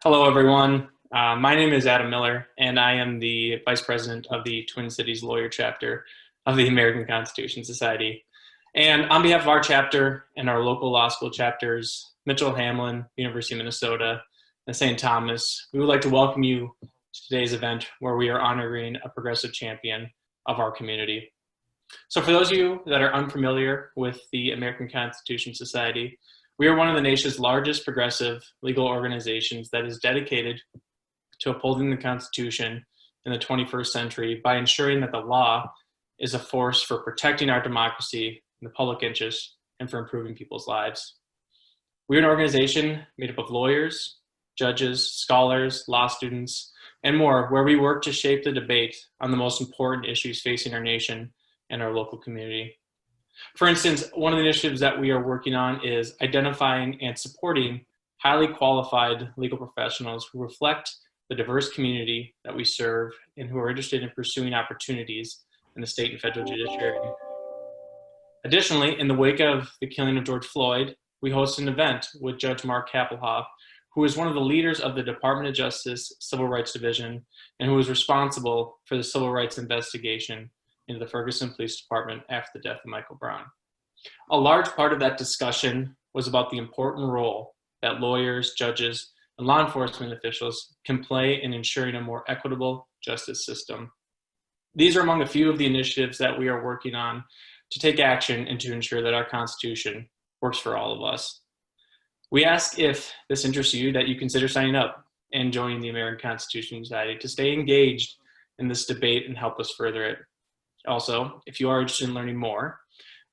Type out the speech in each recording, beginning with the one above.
Hello, everyone. My name is Adam Miller, and I am the Vice President of the Twin Cities Lawyer Chapter of the American Constitution Society. And on behalf of our chapter and our local law school chapters, Mitchell-Hamlin, University of Minnesota, and St. Thomas, we would like to welcome you to today's event where we are honoring a progressive champion of our community. So for those of you that are unfamiliar with the American Constitution Society, we are one of the nation's largest progressive legal organizations that is dedicated to upholding the Constitution in the 21st century by ensuring that the law is a force for protecting our democracy in the public interest and for improving people's lives. We're an organization made up of lawyers, judges, scholars, law students, and more, where we work to shape the debate on the most important issues facing our nation and our local community. For instance, one of the initiatives that we are working on is identifying and supporting highly qualified legal professionals who reflect the diverse community that we serve and who are interested in pursuing opportunities in the state and federal judiciary. Additionally, in the wake of the killing of George Floyd, we hosted an event with Judge Mark Kappelhoff, who is one of the leaders of the Department of Justice Civil Rights Division and who was responsible for the civil rights investigation into the Ferguson Police Department after the death of Michael Brown. A large part of that discussion was about the important role that lawyers, judges, and law enforcement officials can play in ensuring a more equitable justice system. These are among a few of the initiatives that we are working on to take action and to ensure that our Constitution works for all of us. We ask if this interests you that you consider signing up and joining the American Constitution Society to stay engaged in this debate and help us further it. Also, if you are interested in learning more,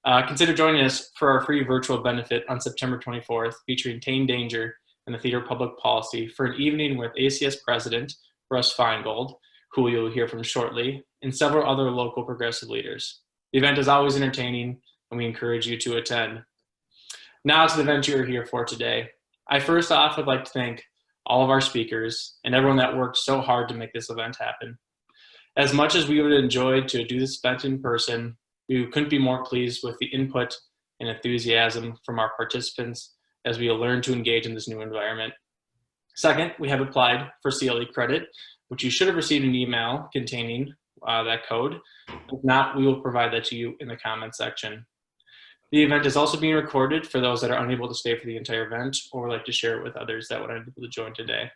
consider joining us for our free virtual benefit on September 24th, featuring Tane Danger and the Theater of Public Policy for an evening with ACS President Russ Feingold, who you'll hear from shortly, and several other local progressive leaders. The event is always entertaining, and we encourage you to attend. Now to the event you're here for today. I first off would like to thank all of our speakers and everyone that worked so hard to make this event happen. As much as we would enjoy to do this event in person, we couldn't be more pleased with the input and enthusiasm from our participants as we learn to engage in this new environment. Second, we have applied for CLE credit, which you should have received an email containing that code. If not, we will provide that to you in the comment section. The event is also being recorded for those that are unable to stay for the entire event or would like to share it with others that would unable to join today.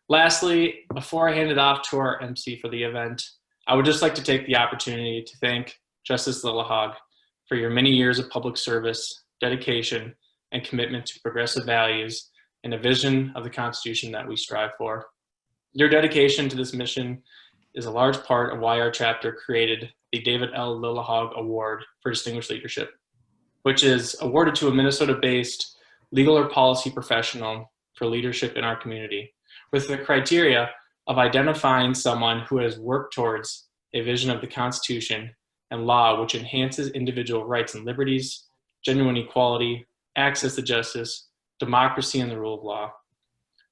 Lastly, before I hand it off to our MC for the event, I would just like to take the opportunity to thank Justice Lillehaug for your many years of public service, dedication, and commitment to progressive values and a vision of the Constitution that we strive for. Your dedication to this mission is a large part of why our chapter created the David L. Lillehaug Award for Distinguished Leadership, which is awarded to a Minnesota-based legal or policy professional for leadership in our community, with the criteria of identifying someone who has worked towards a vision of the Constitution and law which enhances individual rights and liberties, genuine equality, access to justice, democracy, and the rule of law.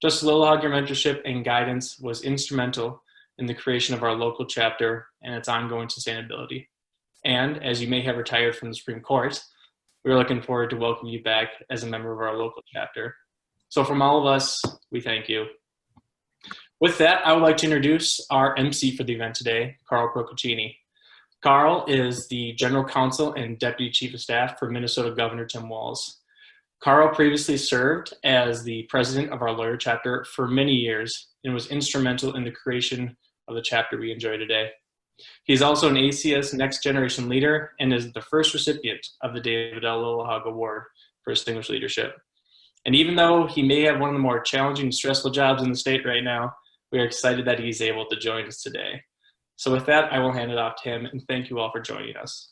Justice Lillehaug, your mentorship and guidance was instrumental in the creation of our local chapter and its ongoing sustainability. And as you may have retired from the Supreme Court, we're looking forward to welcoming you back as a member of our local chapter. So from all of us, we thank you. With that, I would like to introduce our MC for the event today, Carl Crocochini. Carl is the General Counsel and Deputy Chief of Staff for Minnesota Governor Tim Walz. Carl previously served as the president of our lawyer chapter for many years and was instrumental in the creation of the chapter we enjoy today. He's also an ACS Next Generation Leader and is the first recipient of the David L. Lillehaug Award for Distinguished Leadership. And even though he may have one of the more challenging and stressful jobs in the state right now, we are excited that he's able to join us today. So with that, I will hand it off to him, and thank you all for joining us.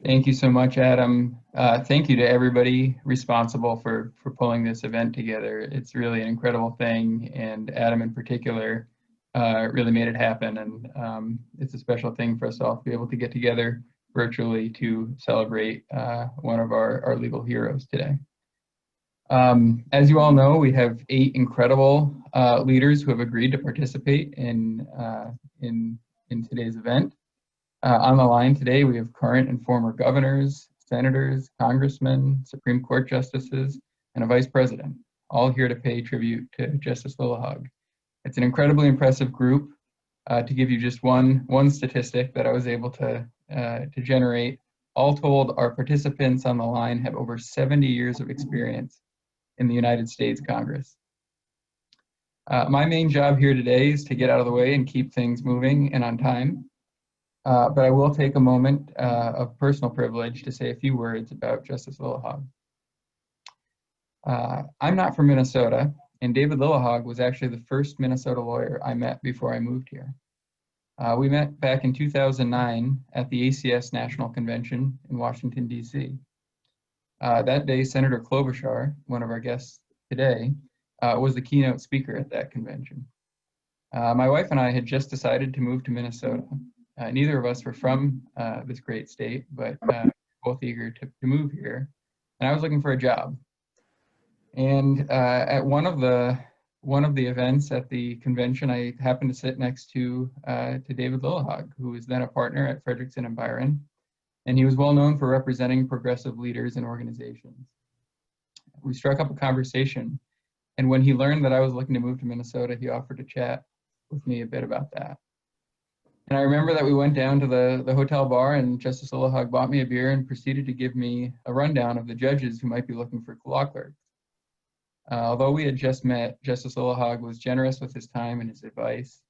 Thank you so much, Adam. Thank you to everybody responsible for pulling this event together. It's really an incredible thing, and Adam in particular really made it happen. And it's a special thing for us all to be able to get together virtually to celebrate one of our legal heroes today. As you all know, we have 8 incredible leaders who have agreed to participate in today's event. On the line today, we have current and former governors, senators, congressmen, Supreme Court justices, and a vice president, all here to pay tribute to Justice Lillehaug. It's an incredibly impressive group. To give you just one statistic that I was able to generate, all told, our participants on the line have over 70 years of experience in the United States Congress. My main job here today is to get out of the way and keep things moving and on time. But I will take a moment of personal privilege to say a few words about Justice Lillehaug. I'm not from Minnesota, and David Lillehaug was actually the first Minnesota lawyer I met before I moved here. We met back in 2009 at the ACS National Convention in Washington, D.C. That day, Senator Klobuchar, one of our guests today, was the keynote speaker at that convention. My wife and I had just decided to move to Minnesota. Neither of us were from this great state, but both eager to move here. And I was looking for a job. And at one of the events at the convention, I happened to sit next to David Lillehaug, who was then a partner at Frederickson and Byron, and he was well known for representing progressive leaders and organizations. We struck up a conversation, and when he learned that I was looking to move to Minnesota, he offered to chat with me a bit about that. And I remember that we went down to the hotel bar, and Justice Lillehaug bought me a beer and proceeded to give me a rundown of the judges who might be looking for law clerks. Although we had just met, Justice Lillehaug was generous with his time and his advice,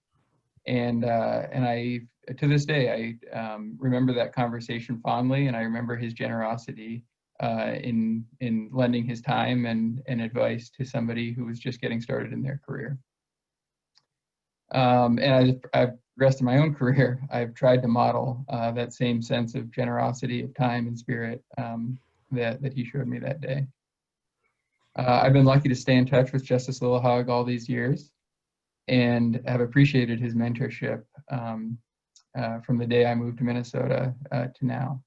and I, to this day, I remember that conversation fondly, and I remember his generosity in lending his time and advice to somebody who was just getting started in their career. And I've rest of my own career, I've tried to model that same sense of generosity of time and spirit that he showed me that day. I've been lucky to stay in touch with Justice Lillehaug all these years and have appreciated his mentorship from the day I moved to Minnesota to now.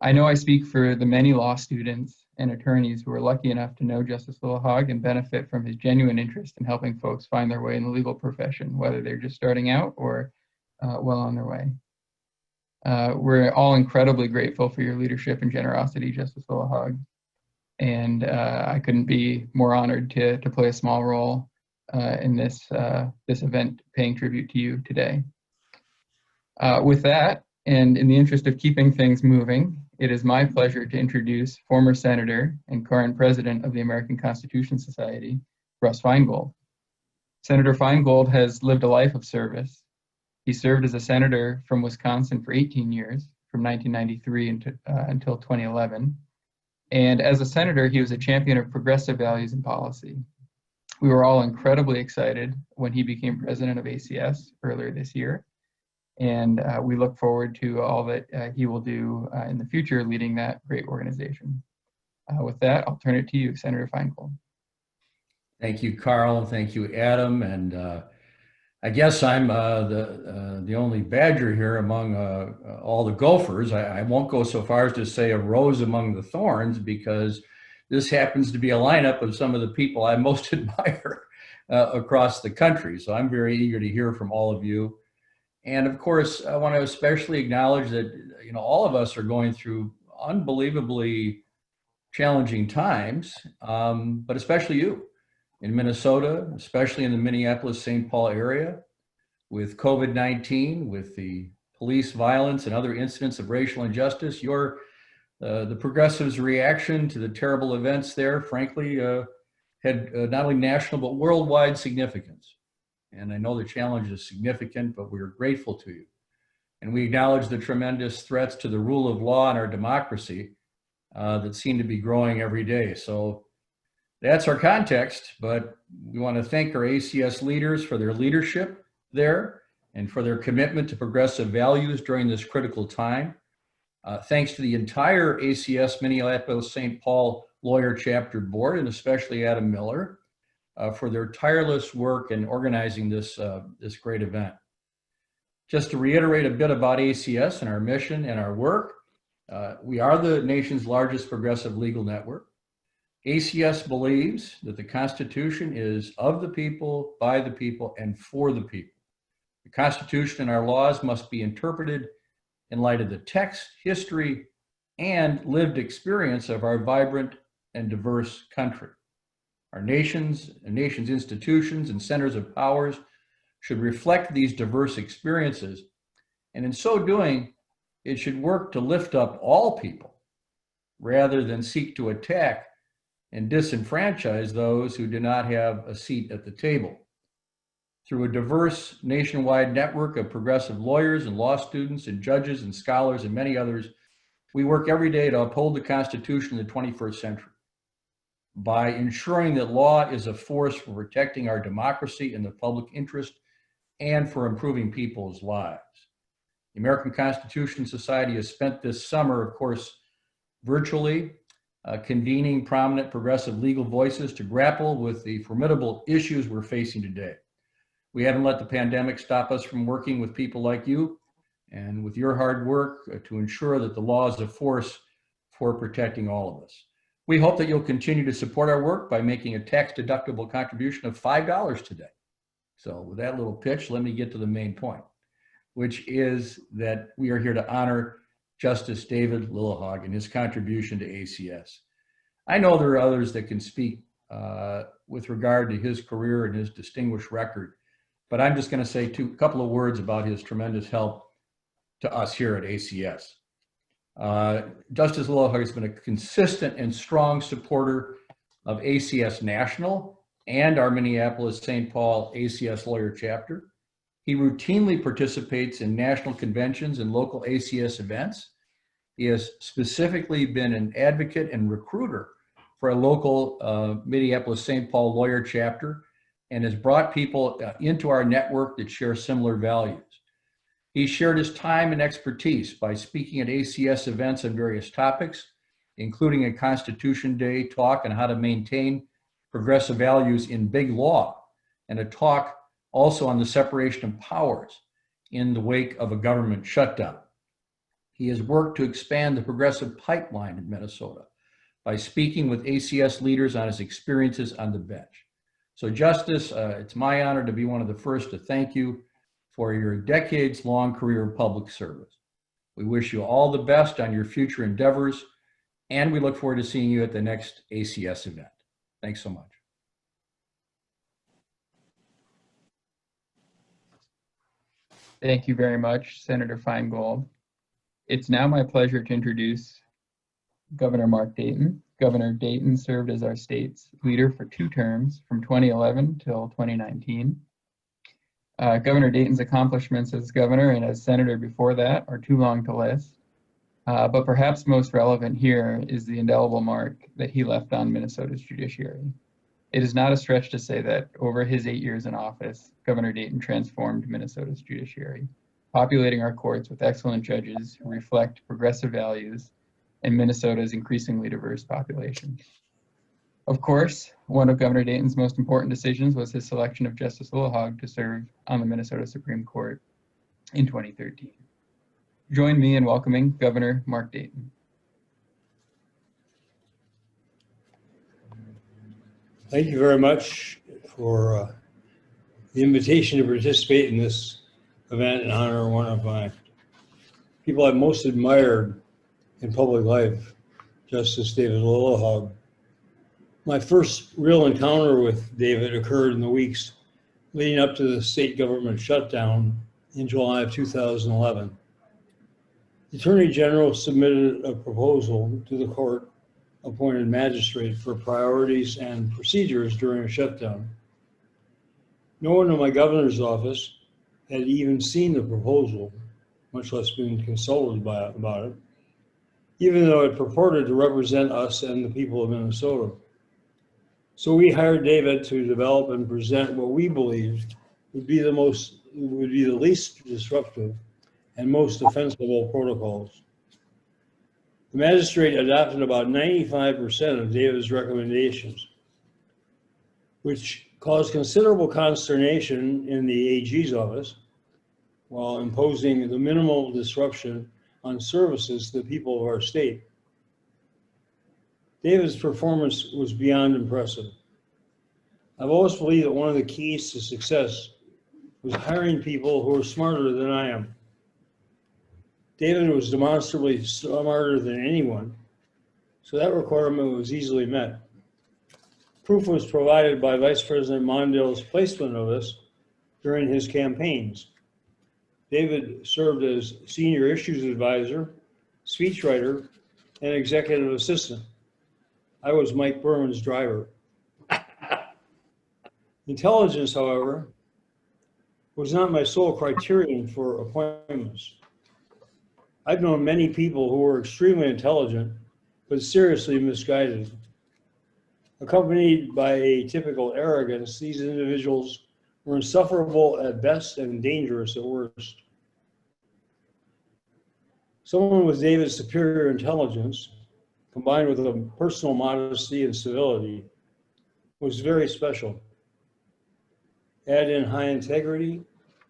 I know I speak for the many law students and attorneys who are lucky enough to know Justice Lillehaug and benefit from his genuine interest in helping folks find their way in the legal profession, whether they're just starting out or well on their way. We're all incredibly grateful for your leadership and generosity, Justice Lillehaug. And I couldn't be more honored to play a small role in this event paying tribute to you today. With that, and in the interest of keeping things moving, it is my pleasure to introduce former Senator and current President of the American Constitution Society, Russ Feingold. Senator Feingold has lived a life of service. He served as a senator from Wisconsin for 18 years, from 1993 until 2011. And as a senator, he was a champion of progressive values and policy. We were all incredibly excited when he became president of ACS earlier this year. And we look forward to all that he will do in the future leading that great organization. With that, I'll turn it to you, Senator Feingold. Thank you, Carl. Thank you, Adam. And I guess I'm the only Badger here among all the Gophers. I won't go so far as to say a rose among the thorns, because this happens to be a lineup of some of the people I most admire across the country. So I'm very eager to hear from all of you. And of course, I want to especially acknowledge that, you know, all of us are going through unbelievably challenging times, but especially you in Minnesota, especially in the Minneapolis, St. Paul area, with COVID-19, with the police violence and other incidents of racial injustice. The progressives' reaction to the terrible events there, frankly, had not only national but worldwide significance. And I know the challenge is significant, but we're grateful to you. And we acknowledge the tremendous threats to the rule of law and our democracy that seem to be growing every day. So that's our context, but we want to thank our ACS leaders for their leadership there and for their commitment to progressive values during this critical time. Thanks to the entire ACS Minneapolis St. Paul Lawyer Chapter Board, and especially Adam Miller, for their tireless work in organizing this great event. Just to reiterate a bit about ACS and our mission and our work, we are the nation's largest progressive legal network. ACS believes that the Constitution is of the people, by the people, and for the people. The Constitution and our laws must be interpreted in light of the text, history, and lived experience of our vibrant and diverse country. Our nation's institutions and centers of powers should reflect these diverse experiences, and in so doing, it should work to lift up all people rather than seek to attack and disenfranchise those who do not have a seat at the table. Through a diverse nationwide network of progressive lawyers and law students and judges and scholars and many others, we work every day to uphold the Constitution of the 21st century by ensuring that law is a force for protecting our democracy and the public interest and for improving people's lives. The American Constitution Society has spent this summer, of course, virtually convening prominent progressive legal voices to grapple with the formidable issues we're facing today. We haven't let the pandemic stop us from working with people like you and with your hard work to ensure that the law is a force for protecting all of us. We hope that you'll continue to support our work by making a tax-deductible contribution of $5 today. So with that little pitch, let me get to the main point, which is that we are here to honor Justice David Lillehaug and his contribution to ACS. I know there are others that can speak with regard to his career and his distinguished record, but I'm just going to say a couple of words about his tremendous help to us here at ACS. Justice Lillehaug has been a consistent and strong supporter of ACS National and our Minneapolis St. Paul ACS Lawyer Chapter. He routinely participates in national conventions and local ACS events. He has specifically been an advocate and recruiter for a local Minneapolis St. Paul Lawyer Chapter and has brought people into our network that share similar values. He shared his time and expertise by speaking at ACS events on various topics, including a Constitution Day talk on how to maintain progressive values in big law, and a talk also on the separation of powers in the wake of a government shutdown. He has worked to expand the progressive pipeline in Minnesota by speaking with ACS leaders on his experiences on the bench. So Justice, it's my honor to be one of the first to thank you for your decades-long career of public service. We wish you all the best on your future endeavors, and we look forward to seeing you at the next ACS event. Thanks so much. Thank you very much, Senator Feingold. It's now my pleasure to introduce Governor Mark Dayton. Governor Dayton served as our state's leader for 2 terms from 2011 till 2019. Governor Dayton's accomplishments as governor and as senator before that are too long to list, but perhaps most relevant here is the indelible mark that he left on Minnesota's judiciary. It is not a stretch to say that over his 8 years in office, Governor Dayton transformed Minnesota's judiciary, populating our courts with excellent judges who reflect progressive values and Minnesota's increasingly diverse population. Of course, one of Governor Dayton's most important decisions was his selection of Justice Lillehaug to serve on the Minnesota Supreme Court in 2013. Join me in welcoming Governor Mark Dayton. Thank you very much for the invitation to participate in this event in honor of one of my people I've most admired in public life, Justice David Lillehaug. My first real encounter with David occurred in the weeks leading up to the state government shutdown in July of 2011. The Attorney General submitted a proposal to the court-appointed magistrate for priorities and procedures during a shutdown. No one in my governor's office had even seen the proposal, much less been consulted about it, even though it purported to represent us and the people of Minnesota. So we hired David to develop and present what we believed would be the least disruptive and most defensible protocols. The magistrate adopted about 95% of David's recommendations, which caused considerable consternation in the AG's office while imposing the minimal disruption on services to the people of our state. David's performance was beyond impressive. I've always believed that one of the keys to success was hiring people who are smarter than I am. David was demonstrably smarter than anyone, so that requirement was easily met. Proof was provided by Vice President Mondale's placement of us during his campaigns. David served as senior issues advisor, speechwriter, and executive assistant. I was Mike Berman's driver. Intelligence, however, was not my sole criterion for appointments. I've known many people who were extremely intelligent, but seriously misguided. Accompanied by a typical arrogance, these individuals were insufferable at best and dangerous at worst. Someone with David's superior intelligence, combined with a personal modesty and civility, was very special. Add in high integrity,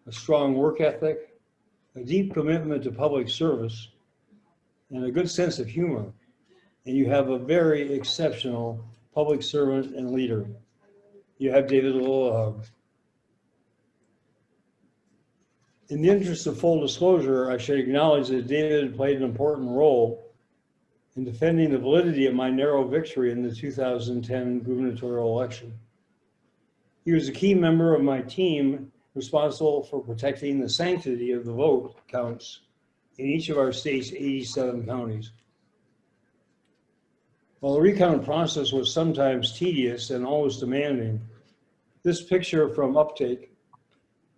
a strong work ethic, a deep commitment to public service, and a good sense of humor, and you have a very exceptional public servant and leader. You have David Lillehaug. In the interest of full disclosure, I should acknowledge that David played an important role in defending the validity of my narrow victory in the 2010 gubernatorial election. He was a key member of my team responsible for protecting the sanctity of the vote counts in each of our state's 87 counties. While the recount process was sometimes tedious and always demanding, this picture from Uptake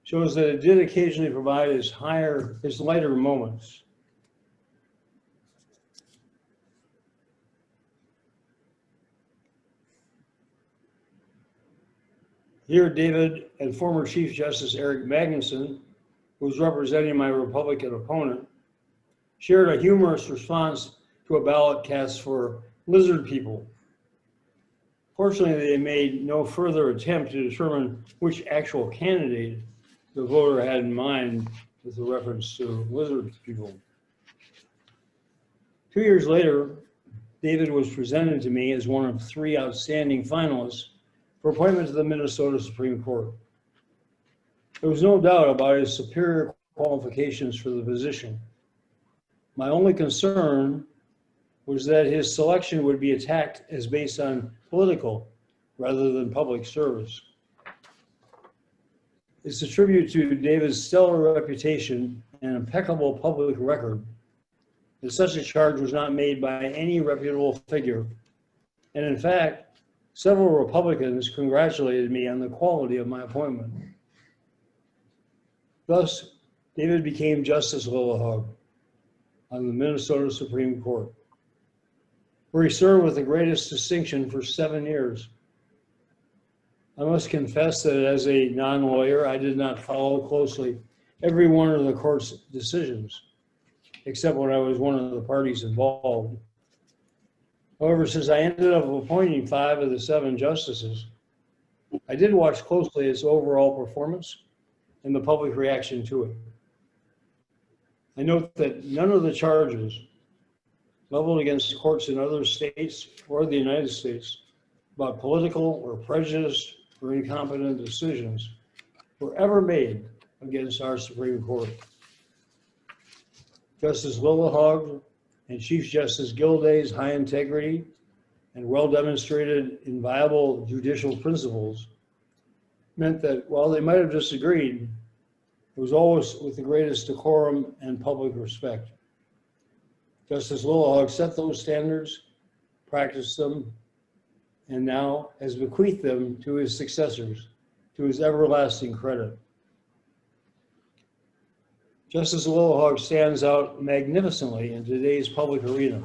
shows that it did occasionally provide its lighter moments. Here, David and former Chief Justice Eric Magnuson, who was representing my Republican opponent, shared a humorous response to a ballot cast for lizard people. Fortunately, they made no further attempt to determine which actual candidate the voter had in mind with the reference to lizard people. 2 years later, David was presented to me as one of 3 outstanding finalists for appointment to the Minnesota Supreme Court. There was no doubt about his superior qualifications for the position. My only concern was that his selection would be attacked as based on political rather than public service. It's a tribute to David's stellar reputation and impeccable public record that such a charge was not made by any reputable figure. And in fact, several Republicans congratulated me on the quality of my appointment. Thus, David became Justice Lillehaug on the Minnesota Supreme Court, where he served with the greatest distinction for 7 years. I must confess that as a non-lawyer, I did not follow closely every one of the court's decisions, except when I was one of the parties involved. However, since I ended up appointing 5 of the 7 justices, I did watch closely its overall performance and the public reaction to it. I note that none of the charges leveled against courts in other states or the United States about political or prejudiced or incompetent decisions were ever made against our Supreme Court. Justice Lillehaug and Chief Justice Gilday's high integrity and well-demonstrated inviolable judicial principles meant that while they might have disagreed, it was always with the greatest decorum and public respect. Justice Lillehaug set those standards, practiced them, and now has bequeathed them to his successors, to his everlasting credit. Justice Lillehaug stands out magnificently in today's public arena.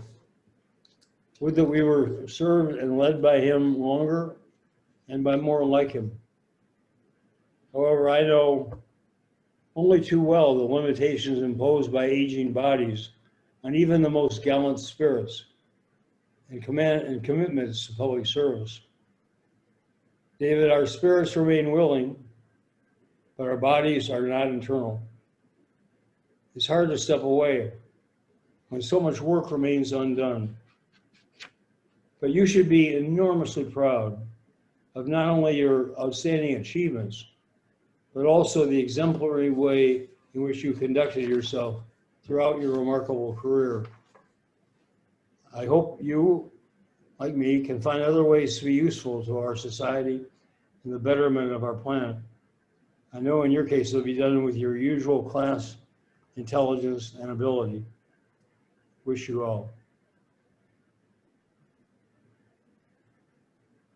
Would that we were served and led by him longer and by more like him. However, I know only too well the limitations imposed by aging bodies on even the most gallant spirits and commitments to public service. David, our spirits remain willing, but our bodies are not eternal. It's hard to step away when so much work remains undone. But you should be enormously proud of not only your outstanding achievements, but also the exemplary way in which you conducted yourself throughout your remarkable career. I hope you like me, can find other ways to be useful to our society and the betterment of our planet. I know in your case it'll be done with your usual class, intelligence, and ability. Wish you all.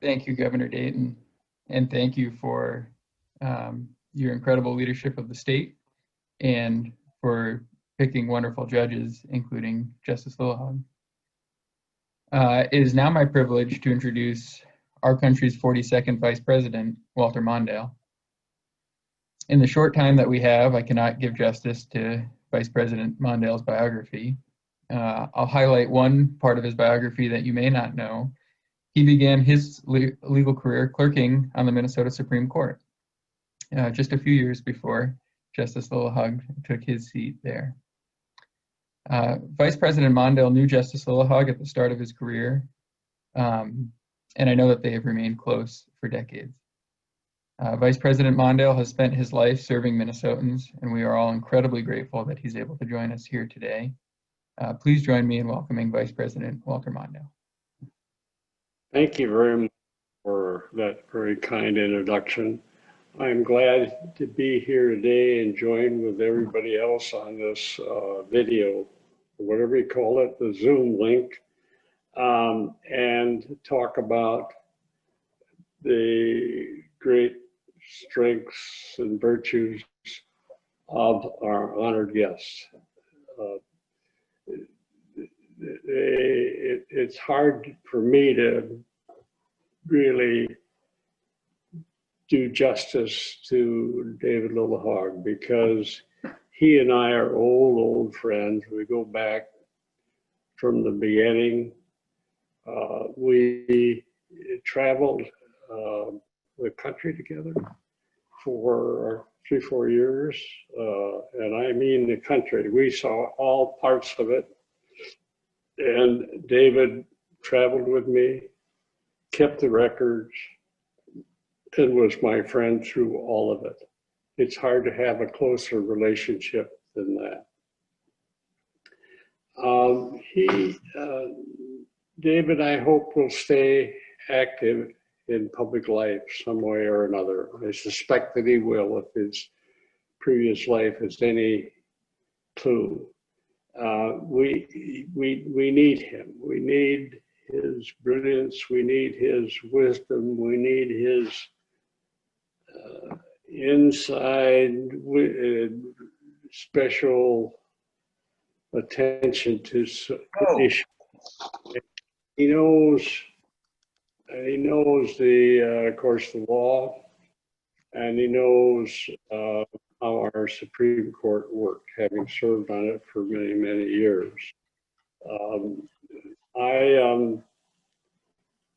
Thank you, Governor Dayton, and thank you for your incredible leadership of the state and for picking wonderful judges, including Justice Lillehaug. It is now my privilege to introduce our country's 42nd Vice President, Walter Mondale. In the short time that we have, I cannot give justice to Vice President Mondale's biography. I'll highlight one part of his biography that you may not know. He began his legal career clerking on the Minnesota Supreme Court just a few years before Justice Lillehaug took his seat there. Vice President Mondale knew Justice Lillehaug at the start of his career, and I know that they have remained close for decades. Vice President Mondale has spent his life serving Minnesotans, and we are all incredibly grateful that he's able to join us here today. Please join me in welcoming Vice President Walter Mondale. Thank you very much for that very kind introduction. I'm glad to be here today and join with everybody else on this video, whatever you call it, the Zoom link, and talk about the great strengths and virtues of our honored guests. It's hard for me to really do justice to David Lillehaug because he and I are old friends. We go back from the beginning. We traveled the country together for 3-4 years, and I mean the country. We saw all parts of it. And David traveled with me, kept the records, and was my friend through all of it. It's hard to have a closer relationship than that. David, I hope, will stay active in public life some way or another. I suspect that he will if his previous life is any clue. We need him. We need his brilliance. We need his wisdom. We need his inside special attention to issues. He knows the, of course, the law, and he knows how our Supreme Court worked, having served on it for many, many years. I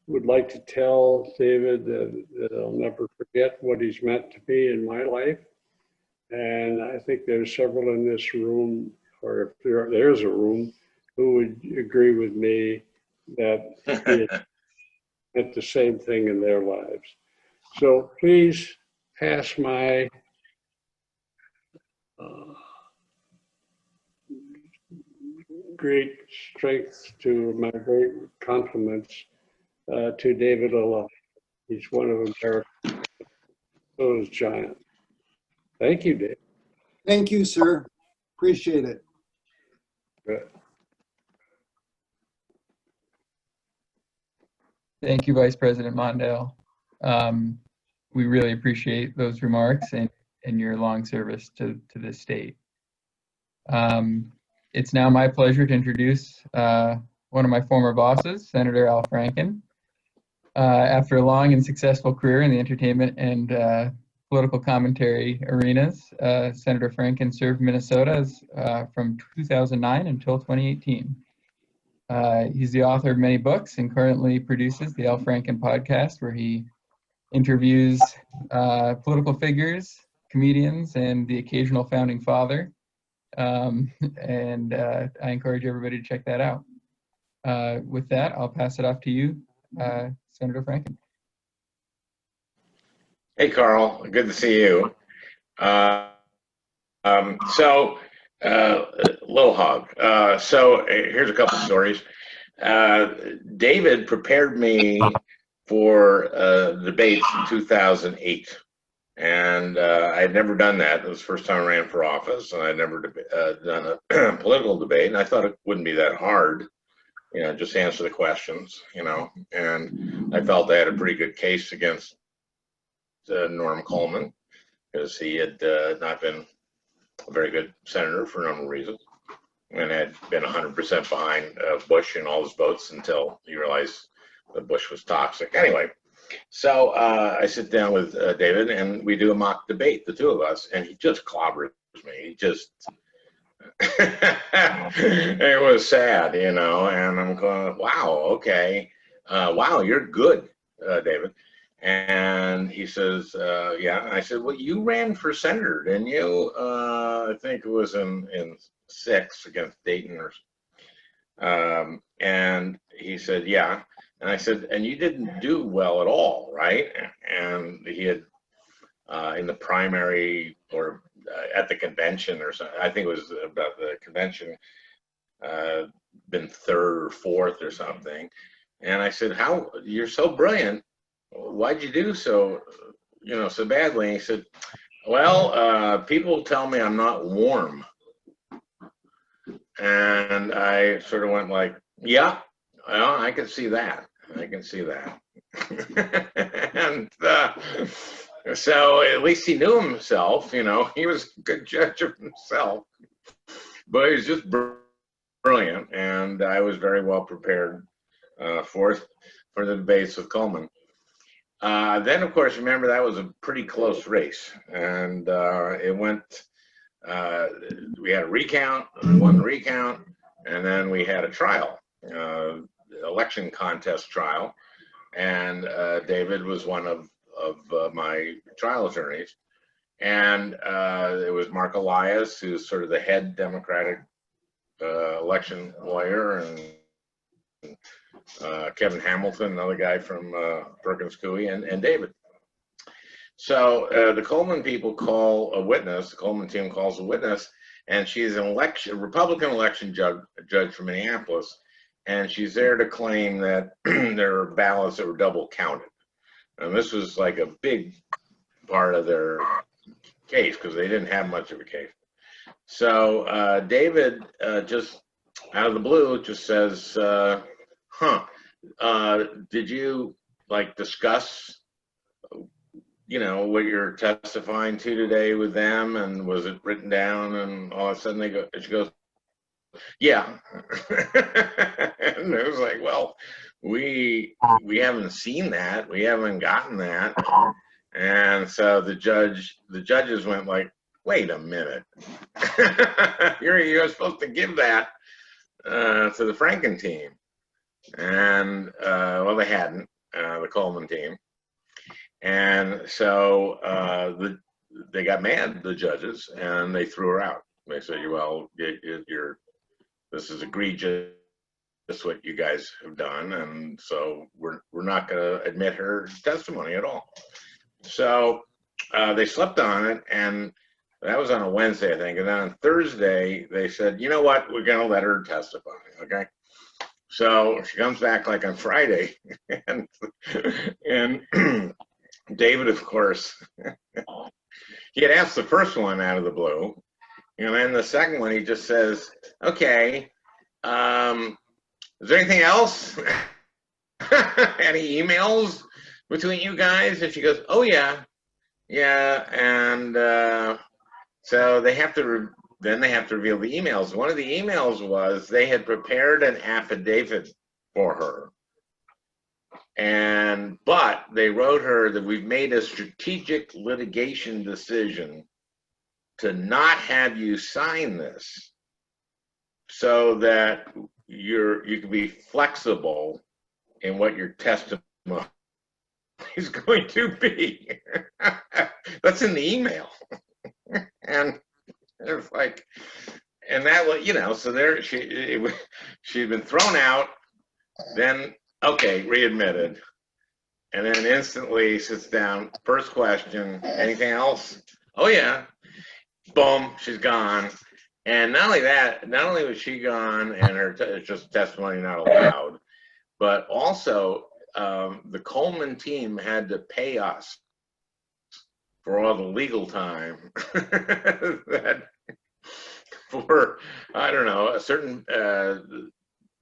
would like to tell David that I'll never forget what he's meant to me in my life. And I think there's several in this room, or if there's a room, who would agree with me that he meant the same thing in their lives. So please pass my great strength to my great compliments to David Lillehaug. He's one of America's giants. Thank you, Dave. Thank you, sir. Appreciate it. Good. Thank you, Vice President Mondale. We really appreciate those remarks and your long service to this state. It's now my pleasure to introduce one of my former bosses, Senator Al Franken. After a long and successful career in the entertainment and political commentary arenas, Senator Franken served Minnesota from 2009 until 2018. He's the author of many books and currently produces the Al Franken podcast, where he interviews political figures, comedians, and the occasional founding father. I encourage everybody to check that out. With that, I'll pass it off to you, Senator Franken. Hey, Carl. Good to see you. Lillehaug. Here's a couple stories. David prepared me for debates in 2008. And I had never done that. It was the first time I ran for office, and I'd never done a political debate. And I thought it wouldn't be that hard, just answer the questions, And I felt I had a pretty good case against Norm Coleman, because he had not been a very good senator for a number of reasons, and had been 100% behind Bush in all his votes until he realized that Bush was toxic. Anyway, so I sit down with David, and we do a mock debate, the two of us, and he just clobbers me. He just, it was sad, and I'm going, wow, okay, wow, you're good, David. And he says, yeah. And I said, well, you ran for senator, didn't you? I think it was in 6 against Dayton. And he said, yeah. And I said, and you didn't do well at all, right? And he had, in the primary or at the convention or something, I think it was about the convention, been 3rd or 4th or something. And I said, how, you're so brilliant. Why'd you do so badly? And he said, well, people tell me I'm not warm. And I sort of went like, yeah, well, I can see that. I can see that. And so at least he knew himself, he was a good judge of himself, but he was just brilliant. And I was very well prepared for the debates with Coleman. Then, of course, remember that was a pretty close race, and it went. We had a recount, we won the recount, and then we had a trial, election contest trial, and David was one of my trial attorneys, and it was Mark Elias, who's sort of the head Democratic election lawyer, and Kevin Hamilton, another guy from Perkins Coie, and David. So the Coleman people call a witness, the Coleman team calls a witness, and she's a Republican election judge from Minneapolis, and she's there to claim that there are ballots that were double counted. And this was like a big part of their case, because they didn't have much of a case. So David just out of the blue just says, did you discuss what you're testifying to today with them, and was it written down? And all of a sudden she goes, yeah. And it was like, well, we haven't seen that, we haven't gotten that. And so the judges went like, wait a minute, you're supposed to give that to the Franken team. And well, they hadn't, the Coleman team. And so they got mad, the judges, and they threw her out. They said, well, this is egregious, what you guys have done, and so we're not going to admit her testimony at all. So they slept on it, and that was on a Wednesday, I think. And then on Thursday, they said, you know what, we're going to let her testify, okay? So she comes back like on Friday, and David, of course, he had asked the first one out of the blue, and then the second one, he just says, okay, is there anything else? Any emails between you guys? And she goes, oh yeah. And so they have to reveal the emails. One of the emails was they had prepared an affidavit for her, but they wrote her that we've made a strategic litigation decision to not have you sign this, so that you can be flexible in what your testimony is going to be. That's in the email. And it was like, and that, so there she'd been thrown out, then okay, readmitted, and then instantly sits down, first question, anything else? Oh yeah. Boom, she's gone. And not only that, not only was she gone and her just testimony not allowed, but also the Coleman team had to pay us for all the legal time that for, I don't know, a certain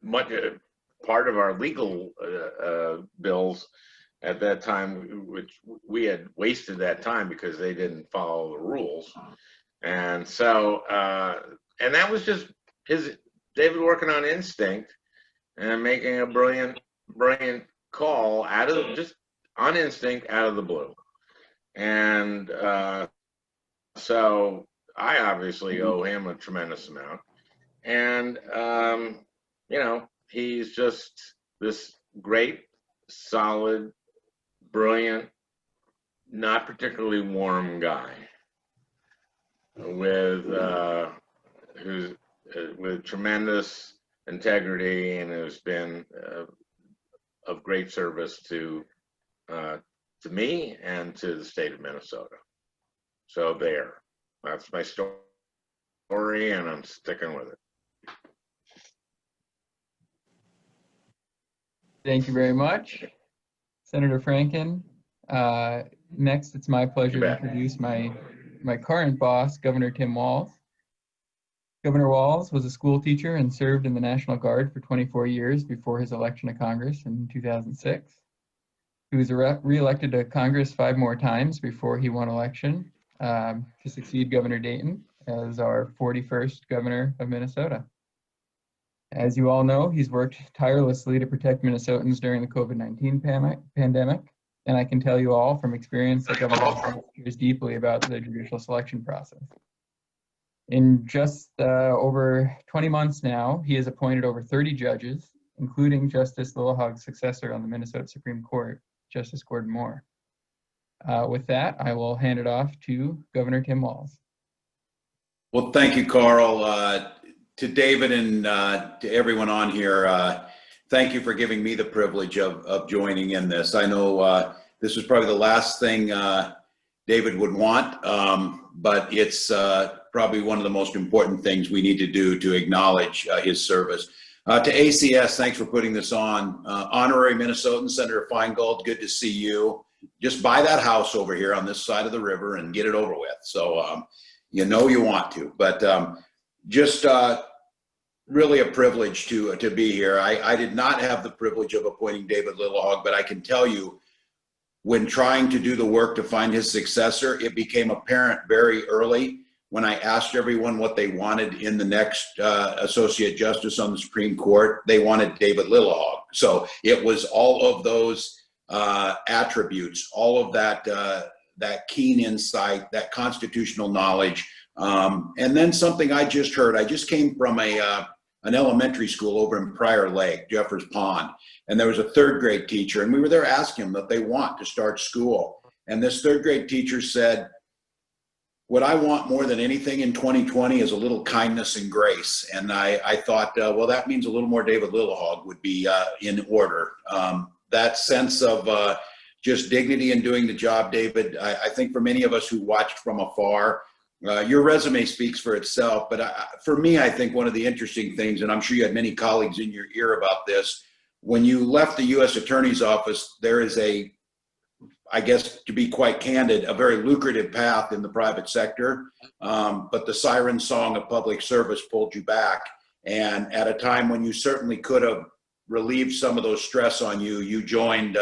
much part of our legal bills at that time, which we had wasted that time because they didn't follow the rules. And so, and that was just David working on instinct and making a brilliant call out of just on instinct out of the blue. And so I obviously owe him a tremendous amount. And, you know, he's just this great, solid, brilliant, not particularly warm guy with with tremendous integrity, and has been of great service to me and to the state of Minnesota. So that's my story, and I'm sticking with it. Thank you very much, Senator Franken. Next, it's my pleasure to introduce my current boss, Governor Tim Walz. Governor Walz was a school teacher and served in the National Guard for 24 years before his election to Congress in 2006. He was re-elected to Congress 5 more times before he won election to succeed Governor Dayton as our 41st governor of Minnesota. As you all know, he's worked tirelessly to protect Minnesotans during the COVID-19 pandemic, and I can tell you all from experience that Governor Walz cares deeply about the judicial selection process. In just over 20 months now, he has appointed over 30 judges, including Justice Lillehaug's successor on the Minnesota Supreme Court, Justice Gordon Moore. With that, I will hand it off to Governor Tim Walz. Well, thank you, Carl. To David and to everyone on here, thank you for giving me the privilege of joining in this. I know this is probably the last thing David would want, but it's probably one of the most important things we need to do to acknowledge his service. To ACS, thanks for putting this on. Honorary Minnesotan, Senator Feingold, good to see you. Just buy that house over here on this side of the river and get it over with. So you know you want to, but just really a privilege to be here. I did not have the privilege of appointing David Lillehaug, but I can tell you, when trying to do the work to find his successor, it became apparent very early when I asked everyone what they wanted in the next Associate Justice on the Supreme Court. They wanted David Lillehaug. So it was all of those attributes, all of that keen insight, that constitutional knowledge. And then something I just heard, I just came from an elementary school over in Prior Lake, Jeffers Pond, and there was a 3rd grade teacher, and we were there asking them that they want to start school. And this 3rd grade teacher said, what I want more than anything in 2020 is a little kindness and grace. And I thought, well, that means a little more David Lillehaug would be in order. That sense of just dignity in doing the job, David, I think for many of us who watched from afar, your resume speaks for itself, but for me, I think one of the interesting things, and I'm sure you had many colleagues in your ear about this, when you left the U.S. Attorney's Office, there is I guess to be quite candid, a very lucrative path in the private sector, but the siren song of public service pulled you back. And at a time when you certainly could have relieved some of those stress on you, you joined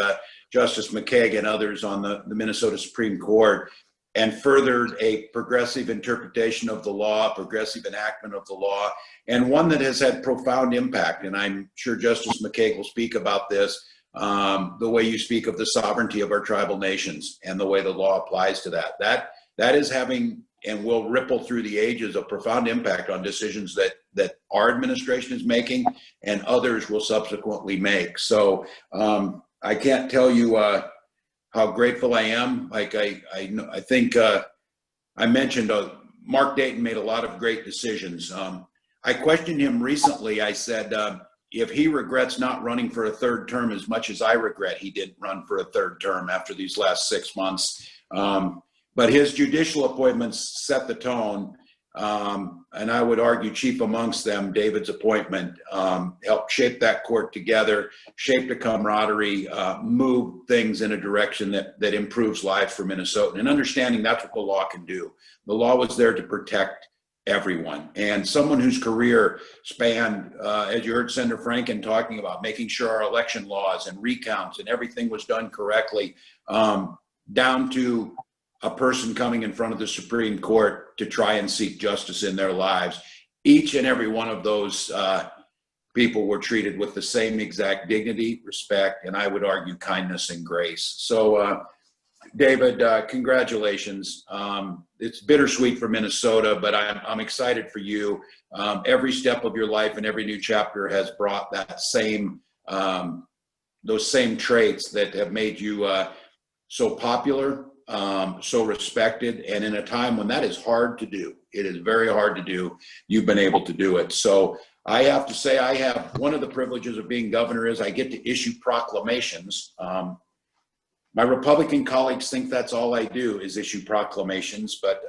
Justice McKeag and others on the Minnesota Supreme Court, and furthered a progressive interpretation of the law, progressive enactment of the law, and one that has had profound impact. And I'm sure Justice McKeag will speak about this, the way you speak of the sovereignty of our tribal nations and the way the law applies to that. That is having and will ripple through the ages a profound impact on decisions that our administration is making and others will subsequently make. So I can't tell you how grateful I am. Like I think I mentioned Mark Dayton made a lot of great decisions. I questioned him recently. I said, if he regrets not running for a 3rd term as much as I regret he didn't run for a 3rd term after these last 6 months. But his judicial appointments set the tone. and I would argue chief amongst them, David's appointment, helped shape that court together, shaped a camaraderie, move things in a direction that improves lives for Minnesotans, and understanding that's what the law can do. The law was there to protect everyone. And someone whose career spanned, as you heard Senator Franken talking about, making sure our election laws and recounts and everything was done correctly, down to a person coming in front of the Supreme Court to try and seek justice in their lives. Each and every one of those people were treated with the same exact dignity, respect, and I would argue kindness and grace. So David, congratulations. It's bittersweet for Minnesota, but I'm excited for you. Every step of your life and every new chapter has brought that same, those same traits that have made you so popular, so respected, and in a time when that is hard to do, it is very hard to do, you've been able to do it. So I have to say, I have one of the privileges of being governor is I get to issue proclamations. My Republican colleagues think that's all I do is issue proclamations, but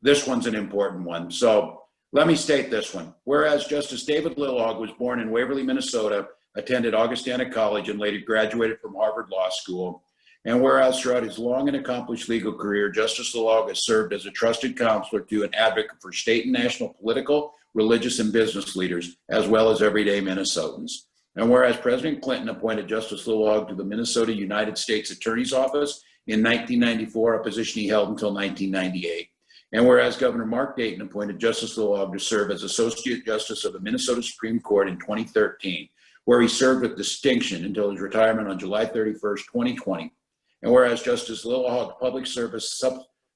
this one's an important one. So let me state this one. Whereas Justice David Lillehaug was born in Waverly, Minnesota, attended Augustana College, and later graduated from Harvard Law School. And whereas throughout his long and accomplished legal career, Justice Lillehaug has served as a trusted counselor to an advocate for state and national political, religious, and business leaders, as well as everyday Minnesotans. And whereas President Clinton appointed Justice Lillehaug to the Minnesota United States Attorney's Office in 1994, a position he held until 1998. And whereas Governor Mark Dayton appointed Justice Lillehaug to serve as Associate Justice of the Minnesota Supreme Court in 2013, where he served with distinction until his retirement on July 31st, 2020. And whereas Justice Lillehaug's public service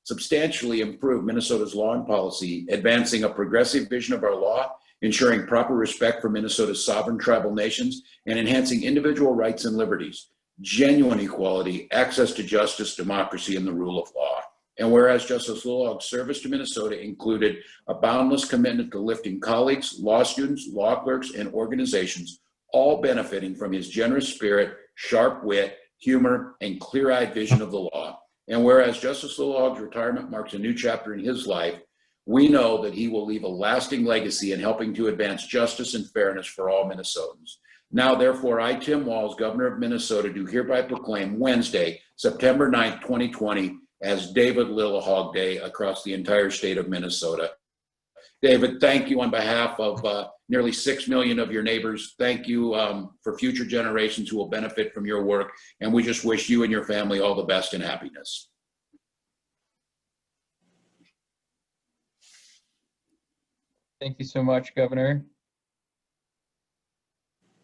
substantially improved Minnesota's law and policy, advancing a progressive vision of our law, ensuring proper respect for Minnesota's sovereign tribal nations, and enhancing individual rights and liberties, genuine equality, access to justice, democracy, and the rule of law. And whereas Justice Lillehaug's service to Minnesota included a boundless commitment to lifting colleagues, law students, law clerks, and organizations, all benefiting from his generous spirit, sharp wit, humor, and clear-eyed vision of the law. And whereas Justice Lillehaug's retirement marks a new chapter in his life, we know that he will leave a lasting legacy in helping to advance justice and fairness for all Minnesotans. Now, therefore, I, Tim Walz, Governor of Minnesota, do hereby proclaim Wednesday, September 9th, 2020, as David Lillehaug Day across the entire state of Minnesota. David, thank you on behalf of nearly 6 million of your neighbors. Thank you for future generations who will benefit from your work. And we just wish you and your family all the best and happiness. Thank you so much, Governor.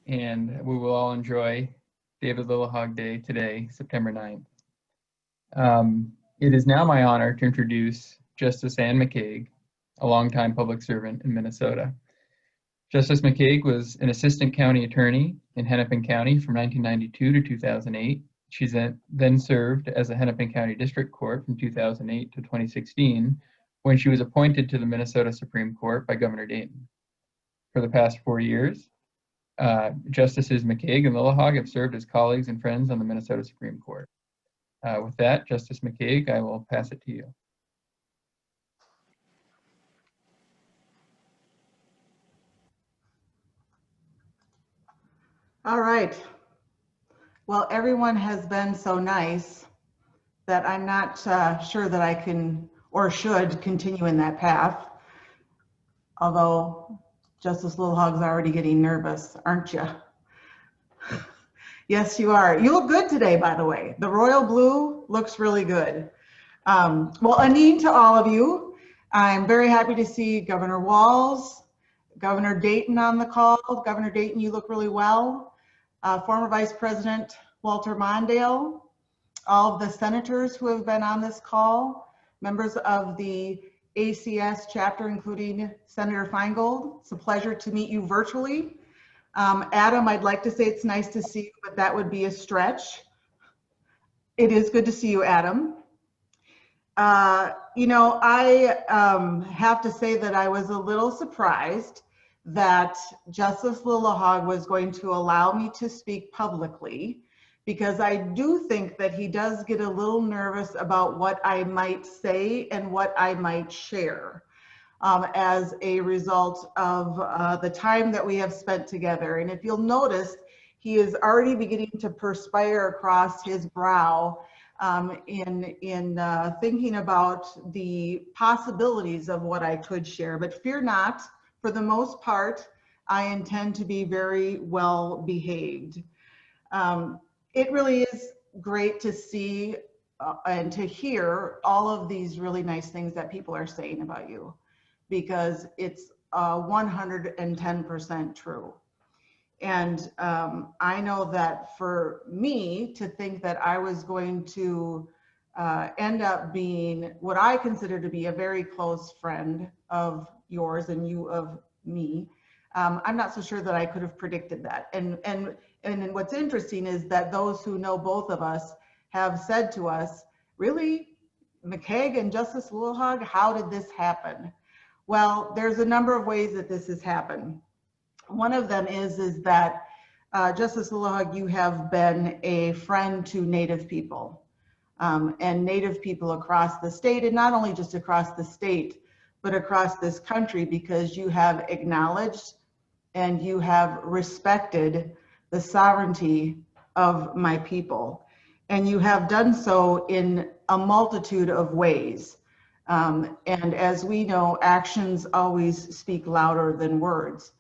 And we will all enjoy David Lillehaug Day today, September 9th. It is now my honor to introduce Justice Ann McCaig, a longtime public servant in Minnesota. Justice McCaig was an assistant county attorney in Hennepin County from 1992 to 2008. She then served as a Hennepin County District Court from 2008 to 2016, when she was appointed to the Minnesota Supreme Court by Governor Dayton. For the past 4 years, Justices McCaig and Lillehaug have served as colleagues and friends on the Minnesota Supreme Court. With that, Justice McCaig, I will pass it to you. All right. Well, everyone has been so nice that I'm not sure that I can or should continue in that path. Although Justice Lillehaug's already getting nervous, aren't you? Yes, you are. You look good today, by the way. The royal blue looks really good. Well, Aneen, to all of you, I'm very happy to see Governor Walz, Governor Dayton on the call. Governor Dayton, you look really well. Former Vice President Walter Mondale, all of the senators who have been on this call, members of the ACS chapter, including Senator Feingold. It's a pleasure to meet you virtually. Adam, I'd like to say it's nice to see you, but that would be a stretch. It is good to see you, Adam. You know, I have to say that I was a little surprised that Justice Lillehaug was going to allow me to speak publicly, because I do think that he does get a little nervous about what I might say and what I might share. as a result of the time that we have spent together. And if you'll notice, he is already beginning to perspire across his brow in thinking about the possibilities of what I could share. But fear not, for the most part, I intend to be very well behaved. It really is great to see and to hear all of these really nice things that people are saying about you, because it's 110% true. And I know that for me to think that I was going to end up being what I consider to be a very close friend of yours and you of me, I'm not so sure that I could have predicted that. And what's interesting is that those who know both of us have said to us, really, McCaig and Justice Lillehaug, how did this happen? Well, there's a number of ways that this has happened. One of them is that Justice Lillehaug, you have been a friend to Native people and Native people across the state, and not only just across the state, but across this country, because you have acknowledged and you have respected the sovereignty of my people. And you have done so in a multitude of ways. And as we know, actions always speak louder than words.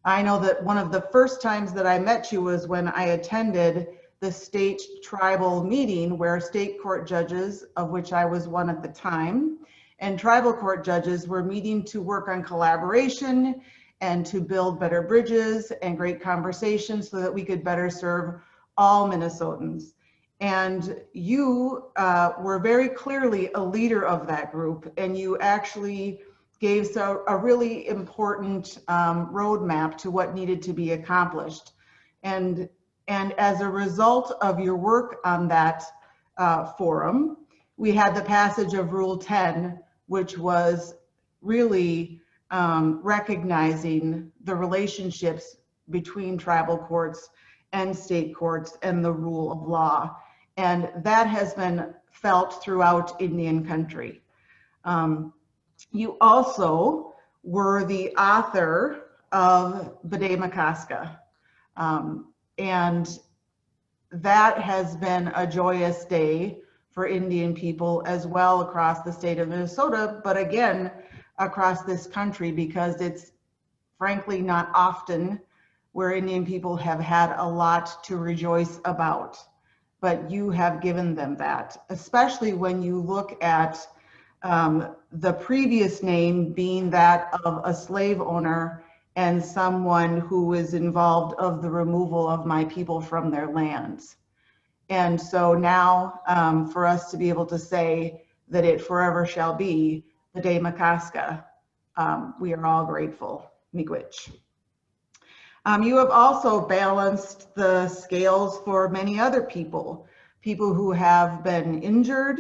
I know that one of the first times that I met you was when I attended the state tribal meeting where state court judges, of which I was one at the time, and tribal court judges were meeting to work on collaboration and to build better bridges and great conversations so that we could better serve all Minnesotans. And you were very clearly a leader of that group, and you actually gave a really important roadmap to what needed to be accomplished. And as a result of your work on that forum, we had the passage of Rule 10, which was really recognizing the relationships between tribal courts and state courts and the rule of law. And that has been felt throughout Indian country. You also were the author of B'day Makaska. And that has been a joyous day for Indian people as well across the state of Minnesota, but again, across this country, because it's frankly not often where Indian people have had a lot to rejoice about. But you have given them that, especially when you look at the previous name being that of a slave owner and someone who is involved of the removal of my people from their lands. And so now for us to be able to say that it forever shall be B'day Makaska, we are all grateful. Miigwech. You have also balanced the scales for many other people who have been injured,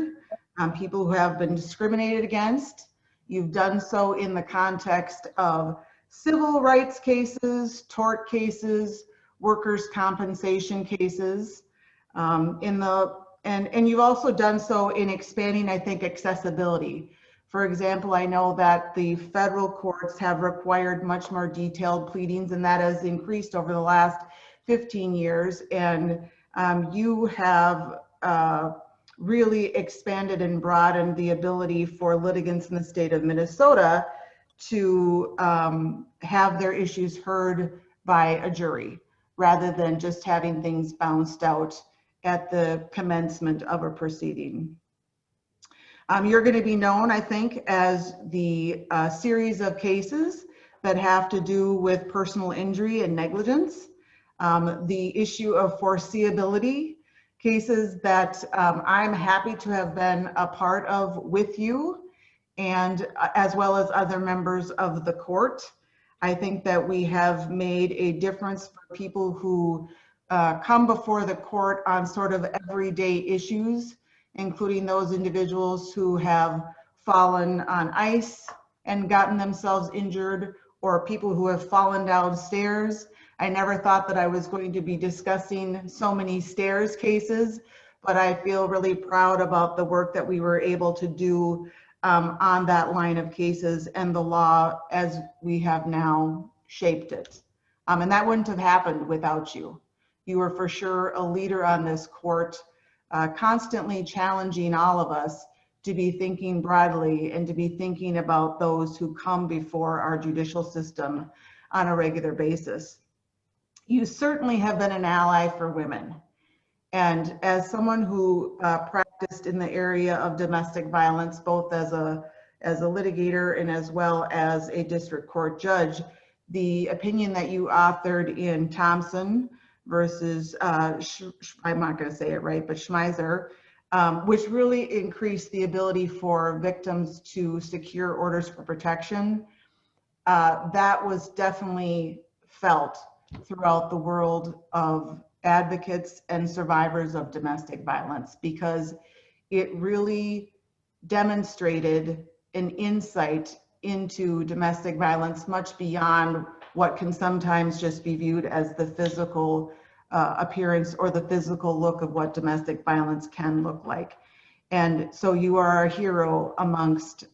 people who have been discriminated against. You've done so in the context of civil rights cases, tort cases, workers' compensation cases, and you've also done so in expanding, I think, accessibility. For example, I know that the federal courts have required much more detailed pleadings, and that has increased over the last 15 years. And you have really expanded and broadened the ability for litigants in the state of Minnesota to have their issues heard by a jury, rather than just having things bounced out at the commencement of a proceeding. You're going to be known, I think, as the series of cases that have to do with personal injury and negligence, the issue of foreseeability, cases that I'm happy to have been a part of with you, and as well as other members of the court. I think that we have made a difference for people who come before the court on sort of everyday issues, including those individuals who have fallen on ice and gotten themselves injured, or people who have fallen downstairs. I never thought that I was going to be discussing so many stairs cases, but I feel really proud about the work that we were able to do on that line of cases and the law as we have now shaped it. And that wouldn't have happened without you. You were for sure a leader on this court, constantly challenging all of us to be thinking broadly and to be thinking about those who come before our judicial system on a regular basis. You certainly have been an ally for women. And as someone who practiced in the area of domestic violence, both as a litigator and as well as a district court judge, the opinion that you authored in Thompson versus, I'm not going to say it right, but Schmeiser, which really increased the ability for victims to secure orders for protection, that was definitely felt throughout the world of advocates and survivors of domestic violence, because it really demonstrated an insight into domestic violence much beyond what can sometimes just be viewed as the physical appearance or the physical look of what domestic violence can look like. And so you are a hero amongst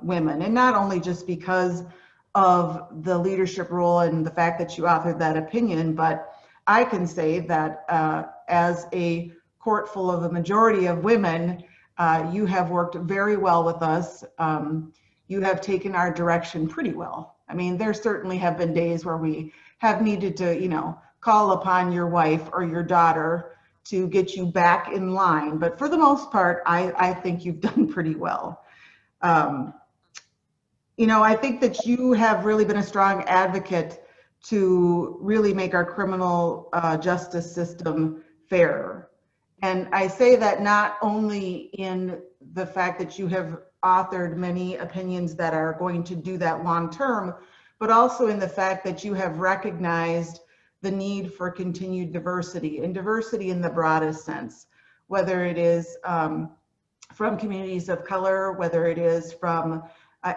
women, and not only just because of the leadership role and the fact that you authored that opinion, but I can say that as a court full of a majority of women, you have worked very well with us. You have taken our direction pretty well. I mean, there certainly have been days where we have needed to, you know, call upon your wife or your daughter to get you back in line. But for the most part, I think you've done pretty well. You know, I think that you have really been a strong advocate to really make our criminal justice system fairer. And I say that not only in the fact that you have authored many opinions that are going to do that long term, but also in the fact that you have recognized the need for continued diversity, and diversity in the broadest sense, whether it is from communities of color, whether it is from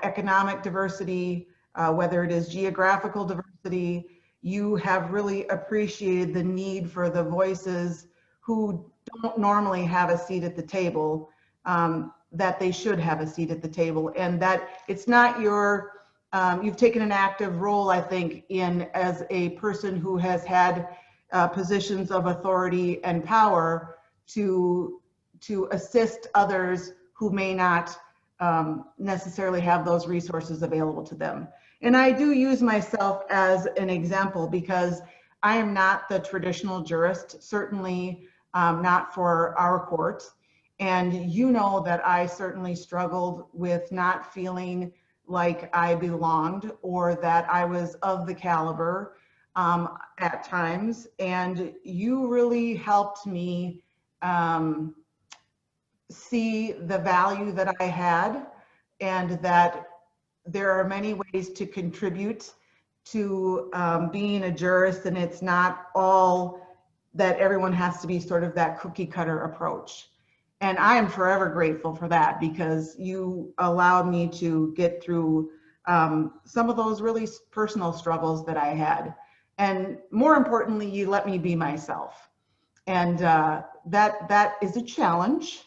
economic diversity, whether it is geographical diversity. You have really appreciated the need for the voices who don't normally have a seat at the table, that they should have a seat at the table, and that it's not your, you've taken an active role, I think, in as a person who has had positions of authority and power to assist others who may not necessarily have those resources available to them. And I do use myself as an example because I am not the traditional jurist, certainly not for our court. And you know that I certainly struggled with not feeling like I belonged or that I was of the caliber at times. And you really helped me see the value that I had, and that there are many ways to contribute to being a jurist, and it's not all that everyone has to be sort of that cookie cutter approach. And I am forever grateful for that, because you allowed me to get through some of those really personal struggles that I had. And more importantly, you let me be myself. And that is a challenge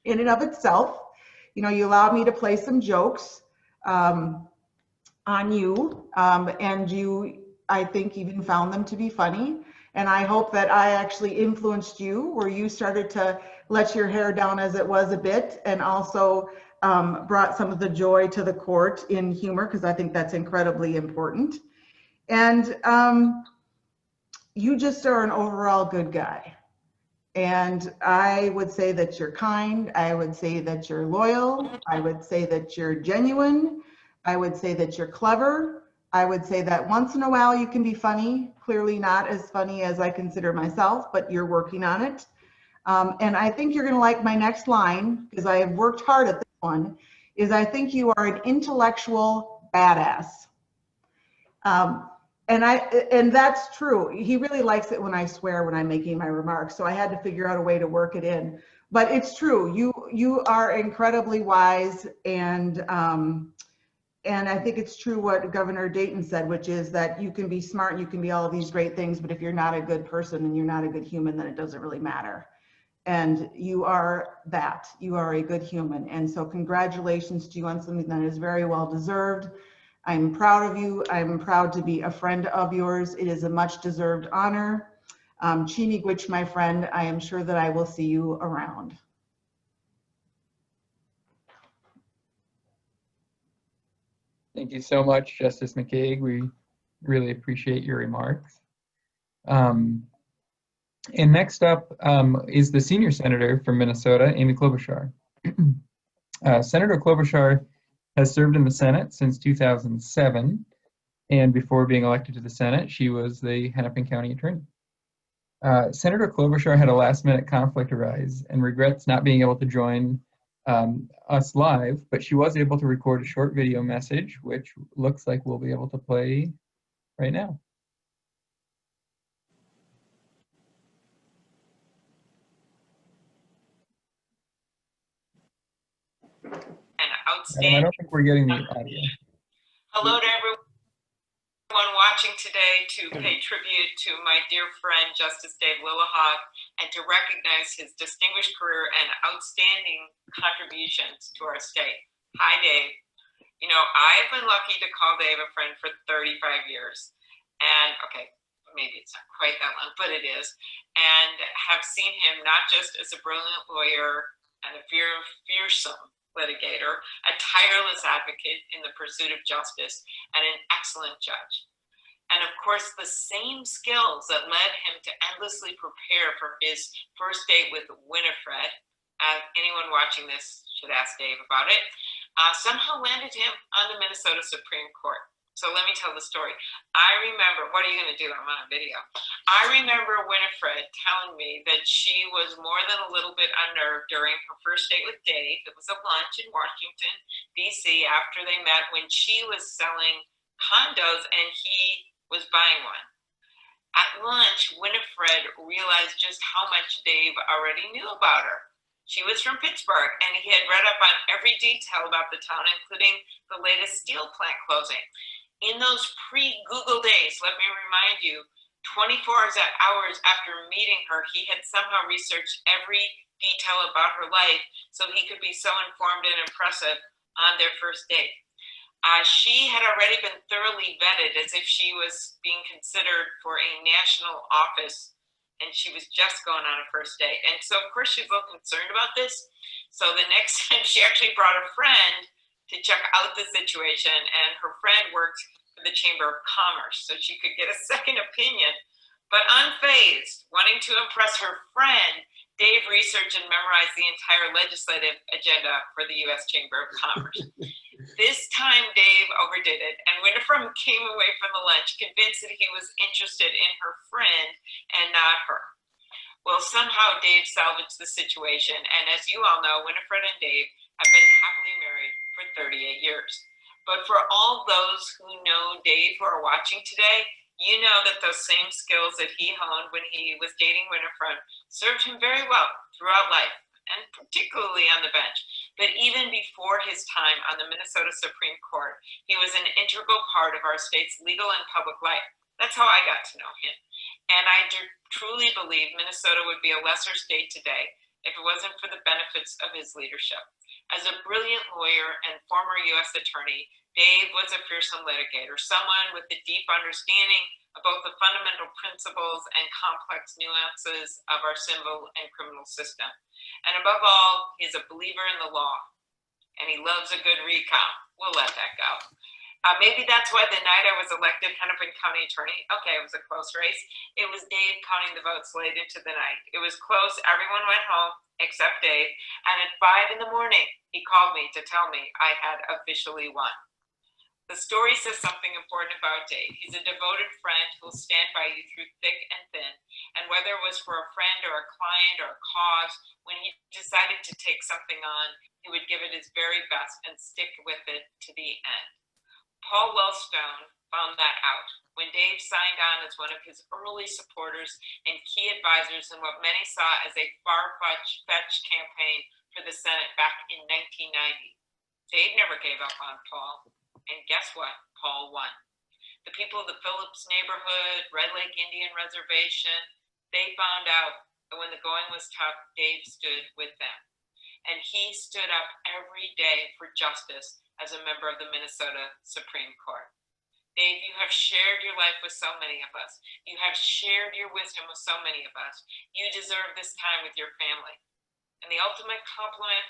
in and of itself. You know, you allowed me to play some jokes on you, and you, I think, even found them to be funny. And I hope that I actually influenced you, where you started to let your hair down as it was a bit, and also brought some of the joy to the court in humor, because I think that's incredibly important. And you just are an overall good guy. And I would say that you're kind. I would say that you're loyal. I would say that you're genuine. I would say that you're clever. I would say that once in a while you can be funny. Clearly not as funny as I consider myself, but you're working on it. And I think you're going to like my next line, because I have worked hard at this one, is I think you are an intellectual badass. And that's true. He really likes it when I swear when I'm making my remarks, so I had to figure out a way to work it in. But it's true. You are incredibly wise, and I think it's true what Governor Dayton said, which is that you can be smart, you can be all of these great things, but if you're not a good person and you're not a good human, then it doesn't really matter. And you are that. You are a good human. And so congratulations to you on something that is very well deserved. I'm proud of you. I'm proud to be a friend of yours. It is a much deserved honor. Chini Gwich, my friend, I am sure that I will see you around. Thank you so much, Justice McCaig. We really appreciate your remarks. And next up is the senior senator from Minnesota, Amy Klobuchar. Senator Klobuchar has served in the Senate since 2007, and before being elected to the Senate, she was the Hennepin County Attorney. Senator Klobuchar had a last-minute conflict arise and regrets not being able to join us live, but she was able to record a short video message, which looks like we'll be able to play right now. I don't think we're getting the audio. Hello to everyone watching today to pay tribute to my dear friend, Justice Dave Lillehaug, and to recognize his distinguished career and outstanding contributions to our state. Hi, Dave. You know, I've been lucky to call Dave a friend for 35 years. And, okay, maybe it's not quite that long, but it is. And have seen him not just as a brilliant lawyer and a fearsome litigator, a tireless advocate in the pursuit of justice, and an excellent judge. And of course, the same skills that led him to endlessly prepare for his first date with Winifred, anyone watching this should ask Dave about it, somehow landed him on the Minnesota Supreme Court. So let me tell the story. I remember, what are you gonna do? I'm on a video. I remember Winifred telling me that she was more than a little bit unnerved during her first date with Dave. It was a lunch in Washington, D.C. after they met when she was selling condos and he was buying one. At lunch, Winifred realized just how much Dave already knew about her. She was from Pittsburgh and he had read up on every detail about the town, including the latest steel plant closing. In those pre-Google days, let me remind you, 24 hours after meeting her, he had somehow researched every detail about her life so he could be so informed and impressive on their first date. She had already been thoroughly vetted as if she was being considered for a national office and she was just going on a first date. And so of course she's a little concerned about this. So the next time she actually brought a friend to check out the situation, and her friend worked for the Chamber of Commerce so she could get a second opinion. But unfazed, wanting to impress her friend, Dave researched and memorized the entire legislative agenda for the U.S. Chamber of Commerce. This time, Dave overdid it, and Winifred came away from the lunch convinced that he was interested in her friend and not her. Well, somehow Dave salvaged the situation, and as you all know, Winifred and Dave have been happily married for 38 years. But for all those who know Dave who are watching today, you know that those same skills that he honed when he was dating Winifred served him very well throughout life, and particularly on the bench. But even before his time on the Minnesota Supreme Court, he was an integral part of our state's legal and public life. That's how I got to know him. And I truly believe Minnesota would be a lesser state today if it wasn't for the benefits of his leadership. As a brilliant lawyer and former U.S. attorney, Dave was a fearsome litigator, someone with a deep understanding of both the fundamental principles and complex nuances of our civil and criminal system. And above all, he's a believer in the law, and he loves a good recount. We'll let that go. Maybe that's why the night I was elected Hennepin County Attorney, okay, it was a close race. It was Dave counting the votes late into the night. It was close. Everyone went home except Dave. And at 5 in the morning, he called me to tell me I had officially won. The story says something important about Dave. He's a devoted friend who'll stand by you through thick and thin. And whether it was for a friend or a client or a cause, when he decided to take something on, he would give it his very best and stick with it to the end. Paul Wellstone found that out when Dave signed on as one of his early supporters and key advisors in what many saw as a far-fetched campaign for the Senate back in 1990. Dave never gave up on Paul, and guess what? Paul won. The people of the Phillips neighborhood, Red Lake Indian Reservation, they found out And when the going was tough, Dave stood with them. And he stood up every day for justice as a member of the Minnesota Supreme Court. Dave, you have shared your life with so many of us. You have shared your wisdom with so many of us. You deserve this time with your family. And the ultimate compliment,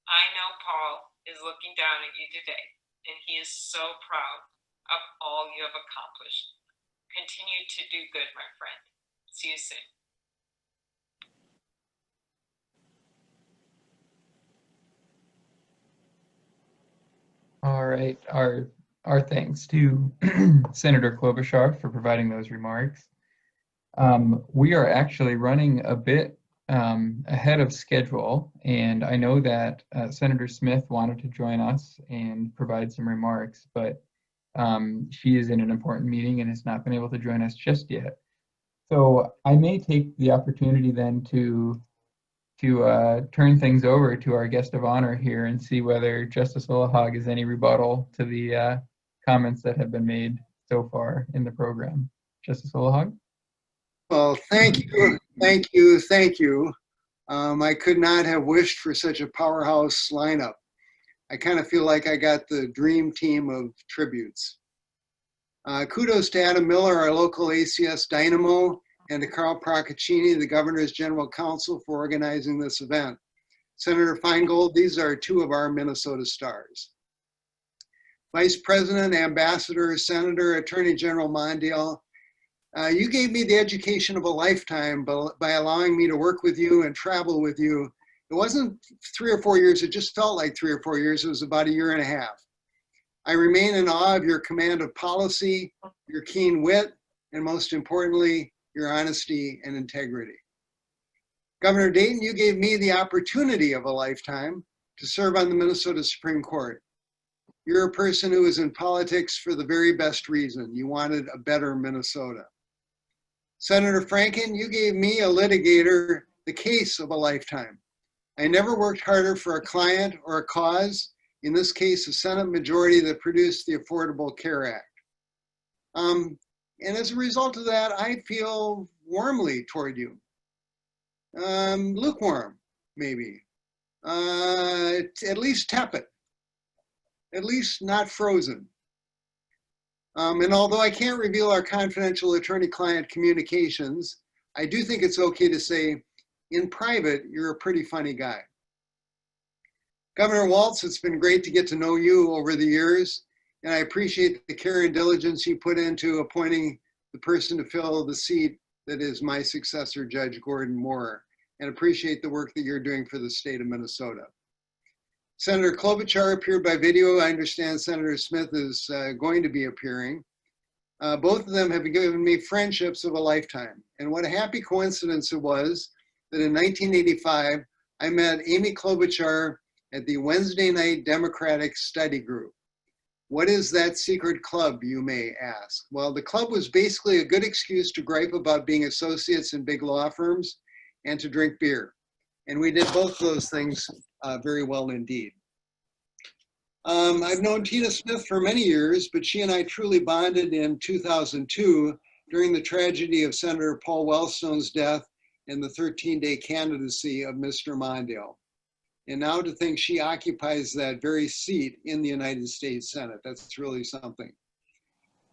I know Paul is looking down at you today, and he is so proud of all you have accomplished. Continue to do good, my friend. See you soon. All right, our thanks to Senator Klobuchar for providing those remarks. We are actually running a bit ahead of schedule, and I know that Senator Smith wanted to join us and provide some remarks, but she is in an important meeting and has not been able to join us just yet. So I may take the opportunity then to turn things over to our guest of honor here and see whether Justice Lillehaug has any rebuttal to the comments that have been made so far in the program. Justice Lillehaug? Well, thank you, thank you, thank you. I could not have wished for such a powerhouse lineup. I kind of feel like I got the dream team of tributes. Kudos to Adam Miller, our local ACS dynamo, and to Carl Crocochini, the Governor's General Counsel, for organizing this event. Senator Feingold, these are two of our Minnesota stars. Vice President, Ambassador, Senator, Attorney General Mondale, you gave me the education of a lifetime by allowing me to work with you and travel with you. It wasn't 3 or 4 years, it just felt like 3 or 4 years. It was about 1.5 years. I remain in awe of your command of policy, your keen wit, and most importantly, your honesty and integrity. Governor Dayton, you gave me the opportunity of a lifetime to serve on the Minnesota Supreme Court. You're a person who is in politics for the very best reason. You wanted a better Minnesota. Senator Franken, you gave me, a litigator, the case of a lifetime. I never worked harder for a client or a cause, in this case, a Senate majority that produced the Affordable Care Act. And as a result of that, I feel warmly toward you. Lukewarm, maybe. At least tepid. At least not frozen. And although I can't reveal our confidential attorney-client communications, I do think it's okay to say, in private, you're a pretty funny guy. Governor Walz, it's been great to get to know you over the years, and I appreciate the care and diligence you put into appointing the person to fill the seat that is my successor, Judge Gordon Moore, and appreciate the work that you're doing for the state of Minnesota. Senator Klobuchar appeared by video. I understand Senator Smith is going to be appearing. Both of them have given me friendships of a lifetime. And what a happy coincidence it was that in 1985, I met Amy Klobuchar at the Wednesday night Democratic Study Group. What is that secret club, you may ask? Well, the club was basically a good excuse to gripe about being associates in big law firms and to drink beer. And we did both of those things very well indeed. I've known Tina Smith for many years, but she and I truly bonded in 2002 during the tragedy of Senator Paul Wellstone's death and the 13-day candidacy of Mr. Mondale. And now to think she occupies that very seat in the United States Senate, that's really something.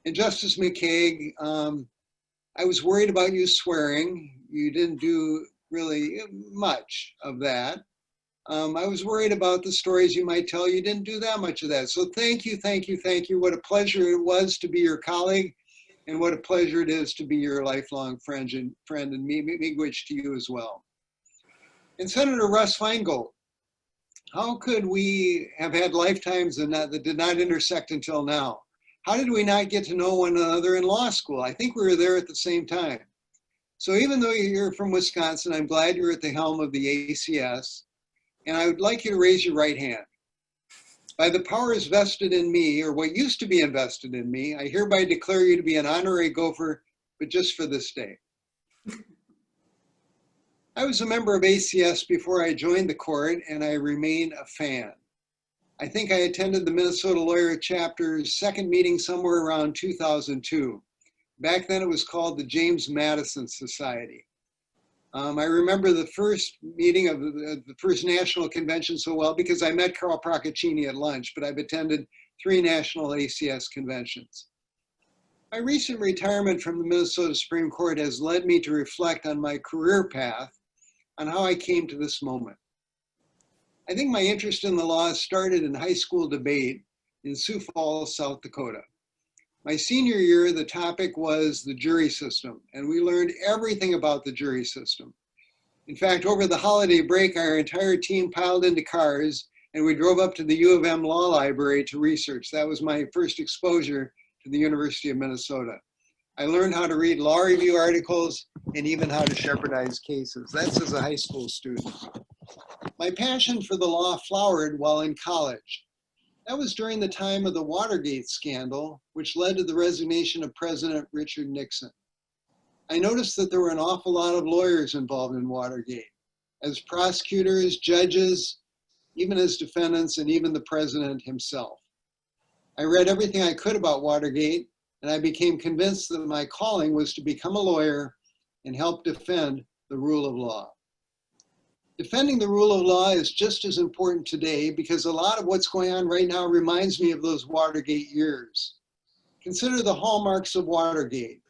And Justice McCaig, I was worried about you swearing. You didn't do really much of that. I was worried about the stories you might tell. You didn't do that much of that. So thank you, thank you, thank you. What a pleasure it was to be your colleague, and what a pleasure it is to be your lifelong friend and miigwech to you as well. And Senator Russ Feingold, how could we have had lifetimes that did not intersect until now? How did we not get to know one another in law school? I think we were there at the same time. So even though you're from Wisconsin, I'm glad you're at the helm of the ACS. And I would like you to raise your right hand. By the powers vested in me, or what used to be invested in me, I hereby declare you to be an honorary Gopher, but just for this day. I was a member of ACS before I joined the court, and I remain a fan. I think I attended the Minnesota Lawyer Chapter's second meeting somewhere around 2002. Back then it was called the James Madison Society. I remember the first meeting of the first national convention so well because I met Carl Crocochini at lunch, but I've attended 3 national ACS conventions. My recent retirement from the Minnesota Supreme Court has led me to reflect on my career path, on how I came to this moment. I think my interest in the law started in high school debate in Sioux Falls, South Dakota. My senior year, the topic was the jury system, and we learned everything about the jury system. In fact, over the holiday break, our entire team piled into cars and we drove up to the U of M Law Library to research. That was my first exposure to the University of Minnesota. I learned how to read law review articles and even how to shepherdize cases. That's as a high school student. My passion for the law flowered while in college. That was during the time of the Watergate scandal, which led to the resignation of President Richard Nixon. I noticed that there were an awful lot of lawyers involved in Watergate, as prosecutors, judges, even as defendants, and even the president himself. I read everything I could about Watergate, and I became convinced that my calling was to become a lawyer and help defend the rule of law. Defending the rule of law is just as important today because a lot of what's going on right now reminds me of those Watergate years. Consider the hallmarks of Watergate: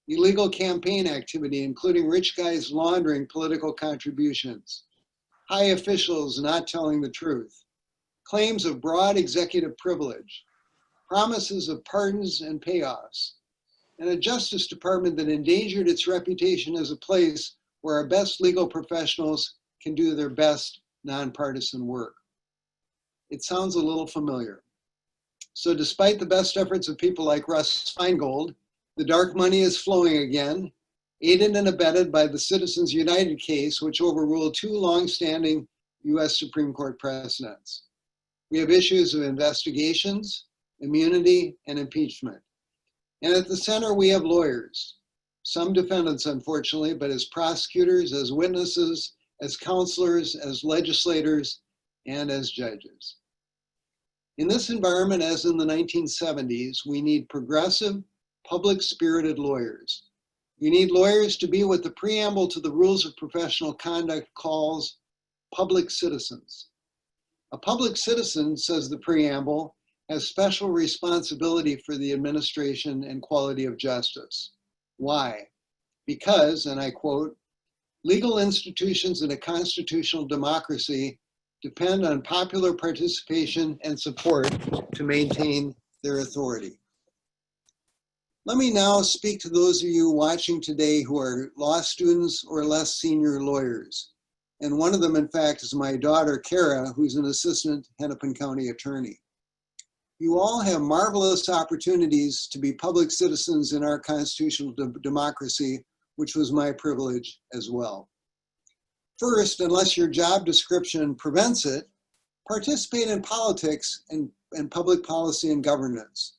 illegal campaign activity, including rich guys laundering political contributions, high officials not telling the truth, claims of broad executive privilege, promises of pardons and payoffs, and a Justice Department that endangered its reputation as a place where our best legal professionals can do their best nonpartisan work. It sounds a little familiar. So despite the best efforts of people like Russ Feingold, the dark money is flowing again, aided and abetted by the Citizens United case, which overruled 2 longstanding US Supreme Court precedents. We have issues of investigations, immunity, and impeachment. And at the center, we have lawyers, some defendants, unfortunately, but as prosecutors, as witnesses, as counselors, as legislators, and as judges. In this environment, as in the 1970s, we need progressive, public-spirited lawyers. We need lawyers to be what the preamble to the rules of professional conduct calls public citizens. A public citizen, says the preamble, has special responsibility for the administration and quality of justice. Why? Because, and I quote, legal institutions in a constitutional democracy depend on popular participation and support to maintain their authority. Let me now speak to those of you watching today who are law students or less senior lawyers. And one of them, in fact, is my daughter, Kara, who's an assistant Hennepin County attorney. You all have marvelous opportunities to be public citizens in our constitutional democracy, which was my privilege as well. First, unless your job description prevents it, participate in politics and public policy and governance.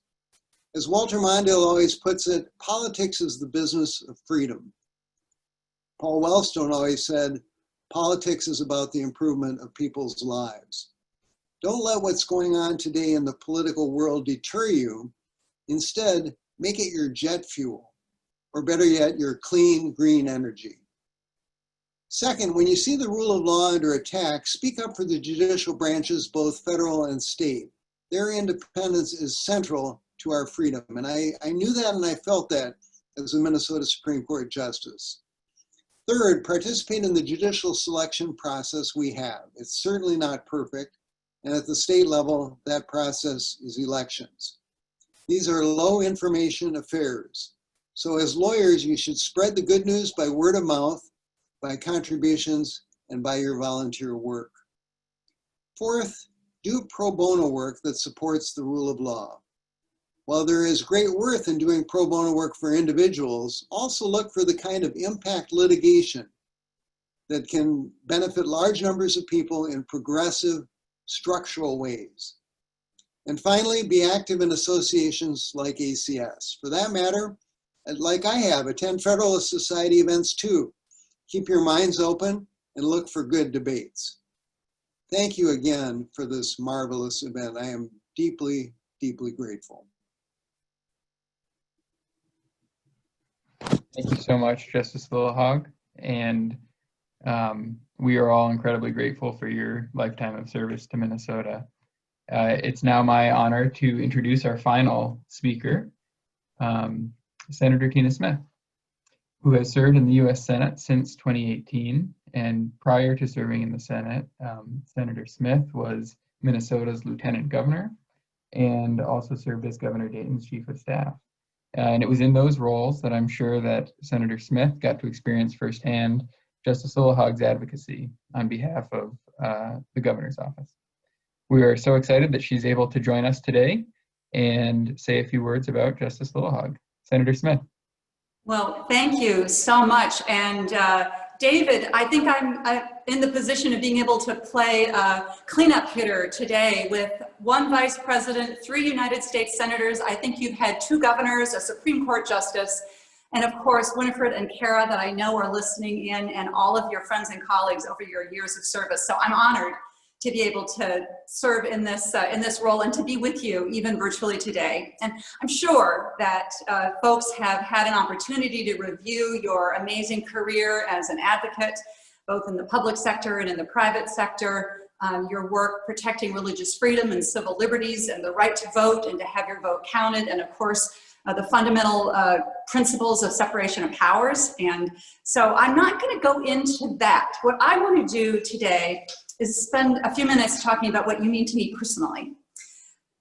As Walter Mondale always puts it, politics is the business of freedom. Paul Wellstone always said, politics is about the improvement of people's lives. Don't let what's going on today in the political world deter you. Instead, make it your jet fuel, or better yet, your clean, green energy. Second, when you see the rule of law under attack, speak up for the judicial branches, both federal and state. Their independence is central to our freedom. And I knew that and I felt that as a Minnesota Supreme Court justice. Third, participate in the judicial selection process we have. It's certainly not perfect. And at the state level, that process is elections. These are low information affairs. So as lawyers, you should spread the good news by word of mouth, by contributions, and by your volunteer work. Fourth, do pro bono work that supports the rule of law. While there is great worth in doing pro bono work for individuals, also look for the kind of impact litigation that can benefit large numbers of people in progressive, structural ways. And finally, be active in associations like ACS. For that matter, like I have, attend Federalist Society events too. Keep your minds open and look for good debates. Thank you again for this marvelous event. I am deeply, deeply grateful. Thank you so much, Justice Lillehaug. And We are all incredibly grateful for your lifetime of service to Minnesota. It's now my honor to introduce our final speaker, Senator Tina Smith, who has served in the U.S. Senate since 2018. And prior to serving in the Senate, Senator Smith was Minnesota's lieutenant governor and also served as Governor Dayton's chief of staff. And it was in those roles that I'm sure that Senator Smith got to experience firsthand Justice Lillehaug's advocacy on behalf of the governor's office. We are so excited that she's able to join us today and say a few words about Justice Lillehaug. Senator Smith. Well, thank you so much. And David, I think I'm in the position of being able to play cleanup hitter today with one vice president, 3 United States senators. I think you've had 2 governors, a Supreme Court justice, and of course, Winifred and Kara that I know are listening in, and all of your friends and colleagues over your years of service. So I'm honored to be able to serve in this role and to be with you even virtually today. And I'm sure that folks have had an opportunity to review your amazing career as an advocate, both in the public sector and in the private sector, your work protecting religious freedom and civil liberties and the right to vote and to have your vote counted, and of course, the fundamental principles of separation of powers. And so I'm not gonna go into that. What I wanna do today is spend a few minutes talking about what you mean to me personally.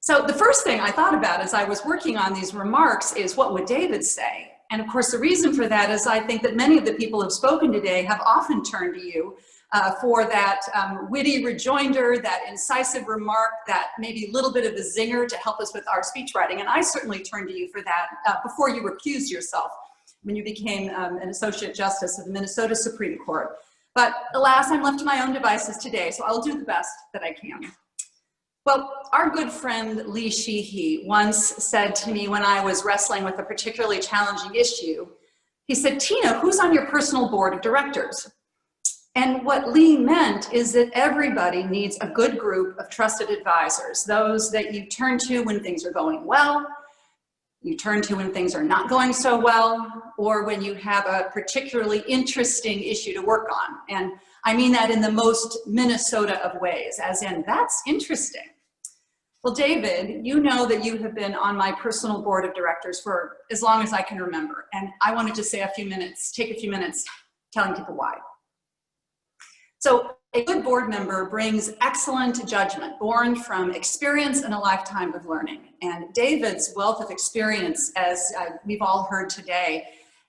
So the first thing I thought about as I was working on these remarks is, what would David say? And of course, the reason for that is I think that many of the people who have spoken today have often turned to you for that witty rejoinder, that incisive remark, that maybe little bit of a zinger to help us with our speech writing. And I certainly turned to you for that before you recused yourself when you became an Associate Justice of the Minnesota Supreme Court. But alas, I'm left to my own devices today, so I'll do the best that I can. Well, our good friend Lee Sheehy once said to me when I was wrestling with a particularly challenging issue, he said, "Tina, who's on your personal board of directors?" And what Lee meant is that everybody needs a good group of trusted advisors, those that you turn to when things are going well, you turn to when things are not going so well, or when you have a particularly interesting issue to work on. And I mean that in the most Minnesota of ways, as in, that's interesting. Well, David, you know that you have been on my personal board of directors for as long as I can remember. And I wanted to say take a few minutes telling people why. So a good board member brings excellent judgment born from experience and a lifetime of learning. And David's wealth of experience, as we've all heard today,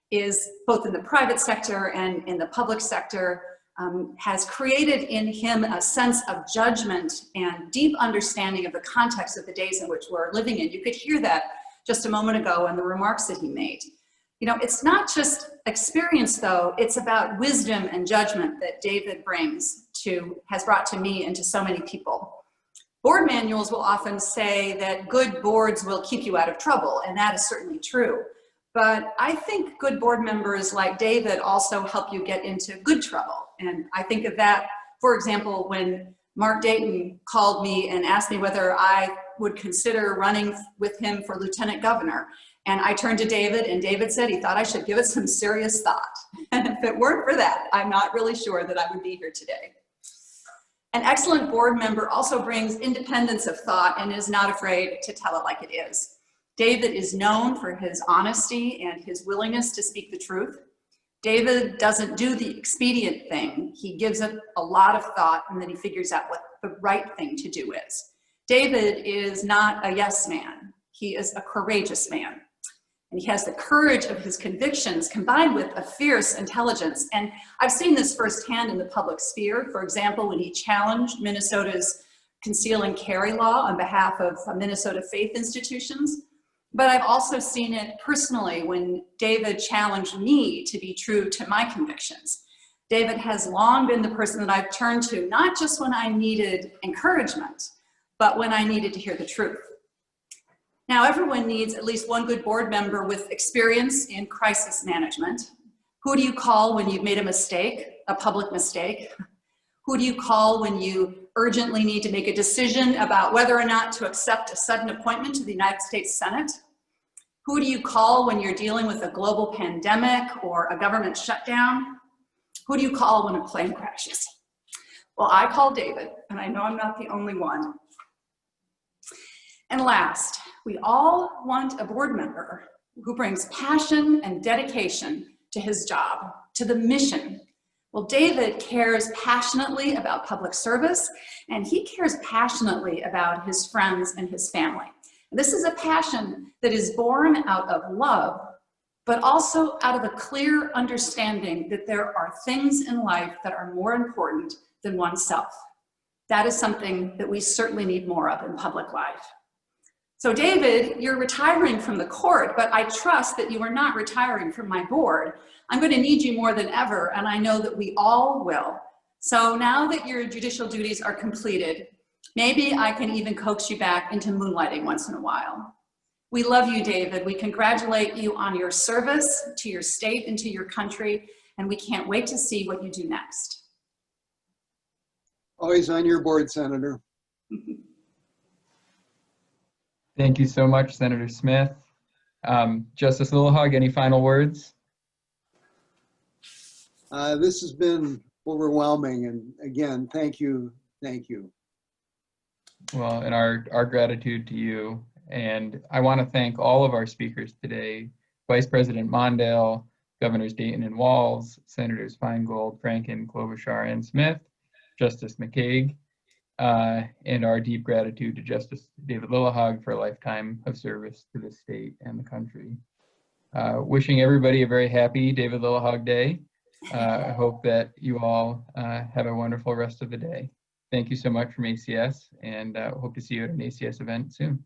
is both in the private sector and in the public sector, has created in him a sense of judgment and deep understanding of the context of the days in which we're living in. You could hear that just a moment ago in the remarks that he made. You know, it's not just experience though, it's about wisdom and judgment that David has brought to me and to so many people. Board manuals will often say that good boards will keep you out of trouble, and that is certainly true. But I think good board members like David also help you get into good trouble. And I think of that, for example, when Mark Dayton called me and asked me whether I would consider running with him for lieutenant governor. And I turned to David, and David said he thought I should give it some serious thought. And if it weren't for that, I'm not really sure that I would be here today. An excellent board member also brings independence of thought and is not afraid to tell it like it is. David is known for his honesty and his willingness to speak the truth. David doesn't do the expedient thing. He gives it a lot of thought, and then he figures out what the right thing to do is. David is not a yes man. He is a courageous man. And he has the courage of his convictions combined with a fierce intelligence. And I've seen this firsthand in the public sphere. For example, when he challenged Minnesota's conceal and carry law on behalf of Minnesota faith institutions. But I've also seen it personally when David challenged me to be true to my convictions. David has long been the person that I've turned to, not just when I needed encouragement, but when I needed to hear the truth. Now, everyone needs at least one good board member with experience in crisis management. Who do you call when you've made a mistake, a public mistake? Who do you call when you urgently need to make a decision about whether or not to accept a sudden appointment to the United States Senate? Who do you call when you're dealing with a global pandemic or a government shutdown? Who do you call when a plane crashes? Well, I call David, and I know I'm not the only one. And last, we all want a board member who brings passion and dedication to his job, to the mission. Well, David cares passionately about public service, and he cares passionately about his friends and his family. This is a passion that is born out of love, but also out of a clear understanding that there are things in life that are more important than oneself. That is something that we certainly need more of in public life. So David, you're retiring from the court, but I trust that you are not retiring from my board. I'm going to need you more than ever, and I know that we all will. So now that your judicial duties are completed, maybe I can even coax you back into moonlighting once in a while. We love you, David. We congratulate you on your service to your state and to your country, and we can't wait to see what you do next. Always on your board, Senator. Thank you so much, Senator Smith. Justice Lillehaug, any final words? This has been overwhelming, and again, thank you, thank you. Well, and our gratitude to you. And I want to thank all of our speakers today, Vice President Mondale, Governors Dayton and Walz, Senators Feingold, Franken, Klobuchar, and Smith, Justice McCaig, and our deep gratitude to Justice David Lillehaug for a lifetime of service to the state and the country. Wishing everybody a very happy David Lillehaug Day. I hope that you all have a wonderful rest of the day. Thank you so much from ACS, and hope to see you at an ACS event soon.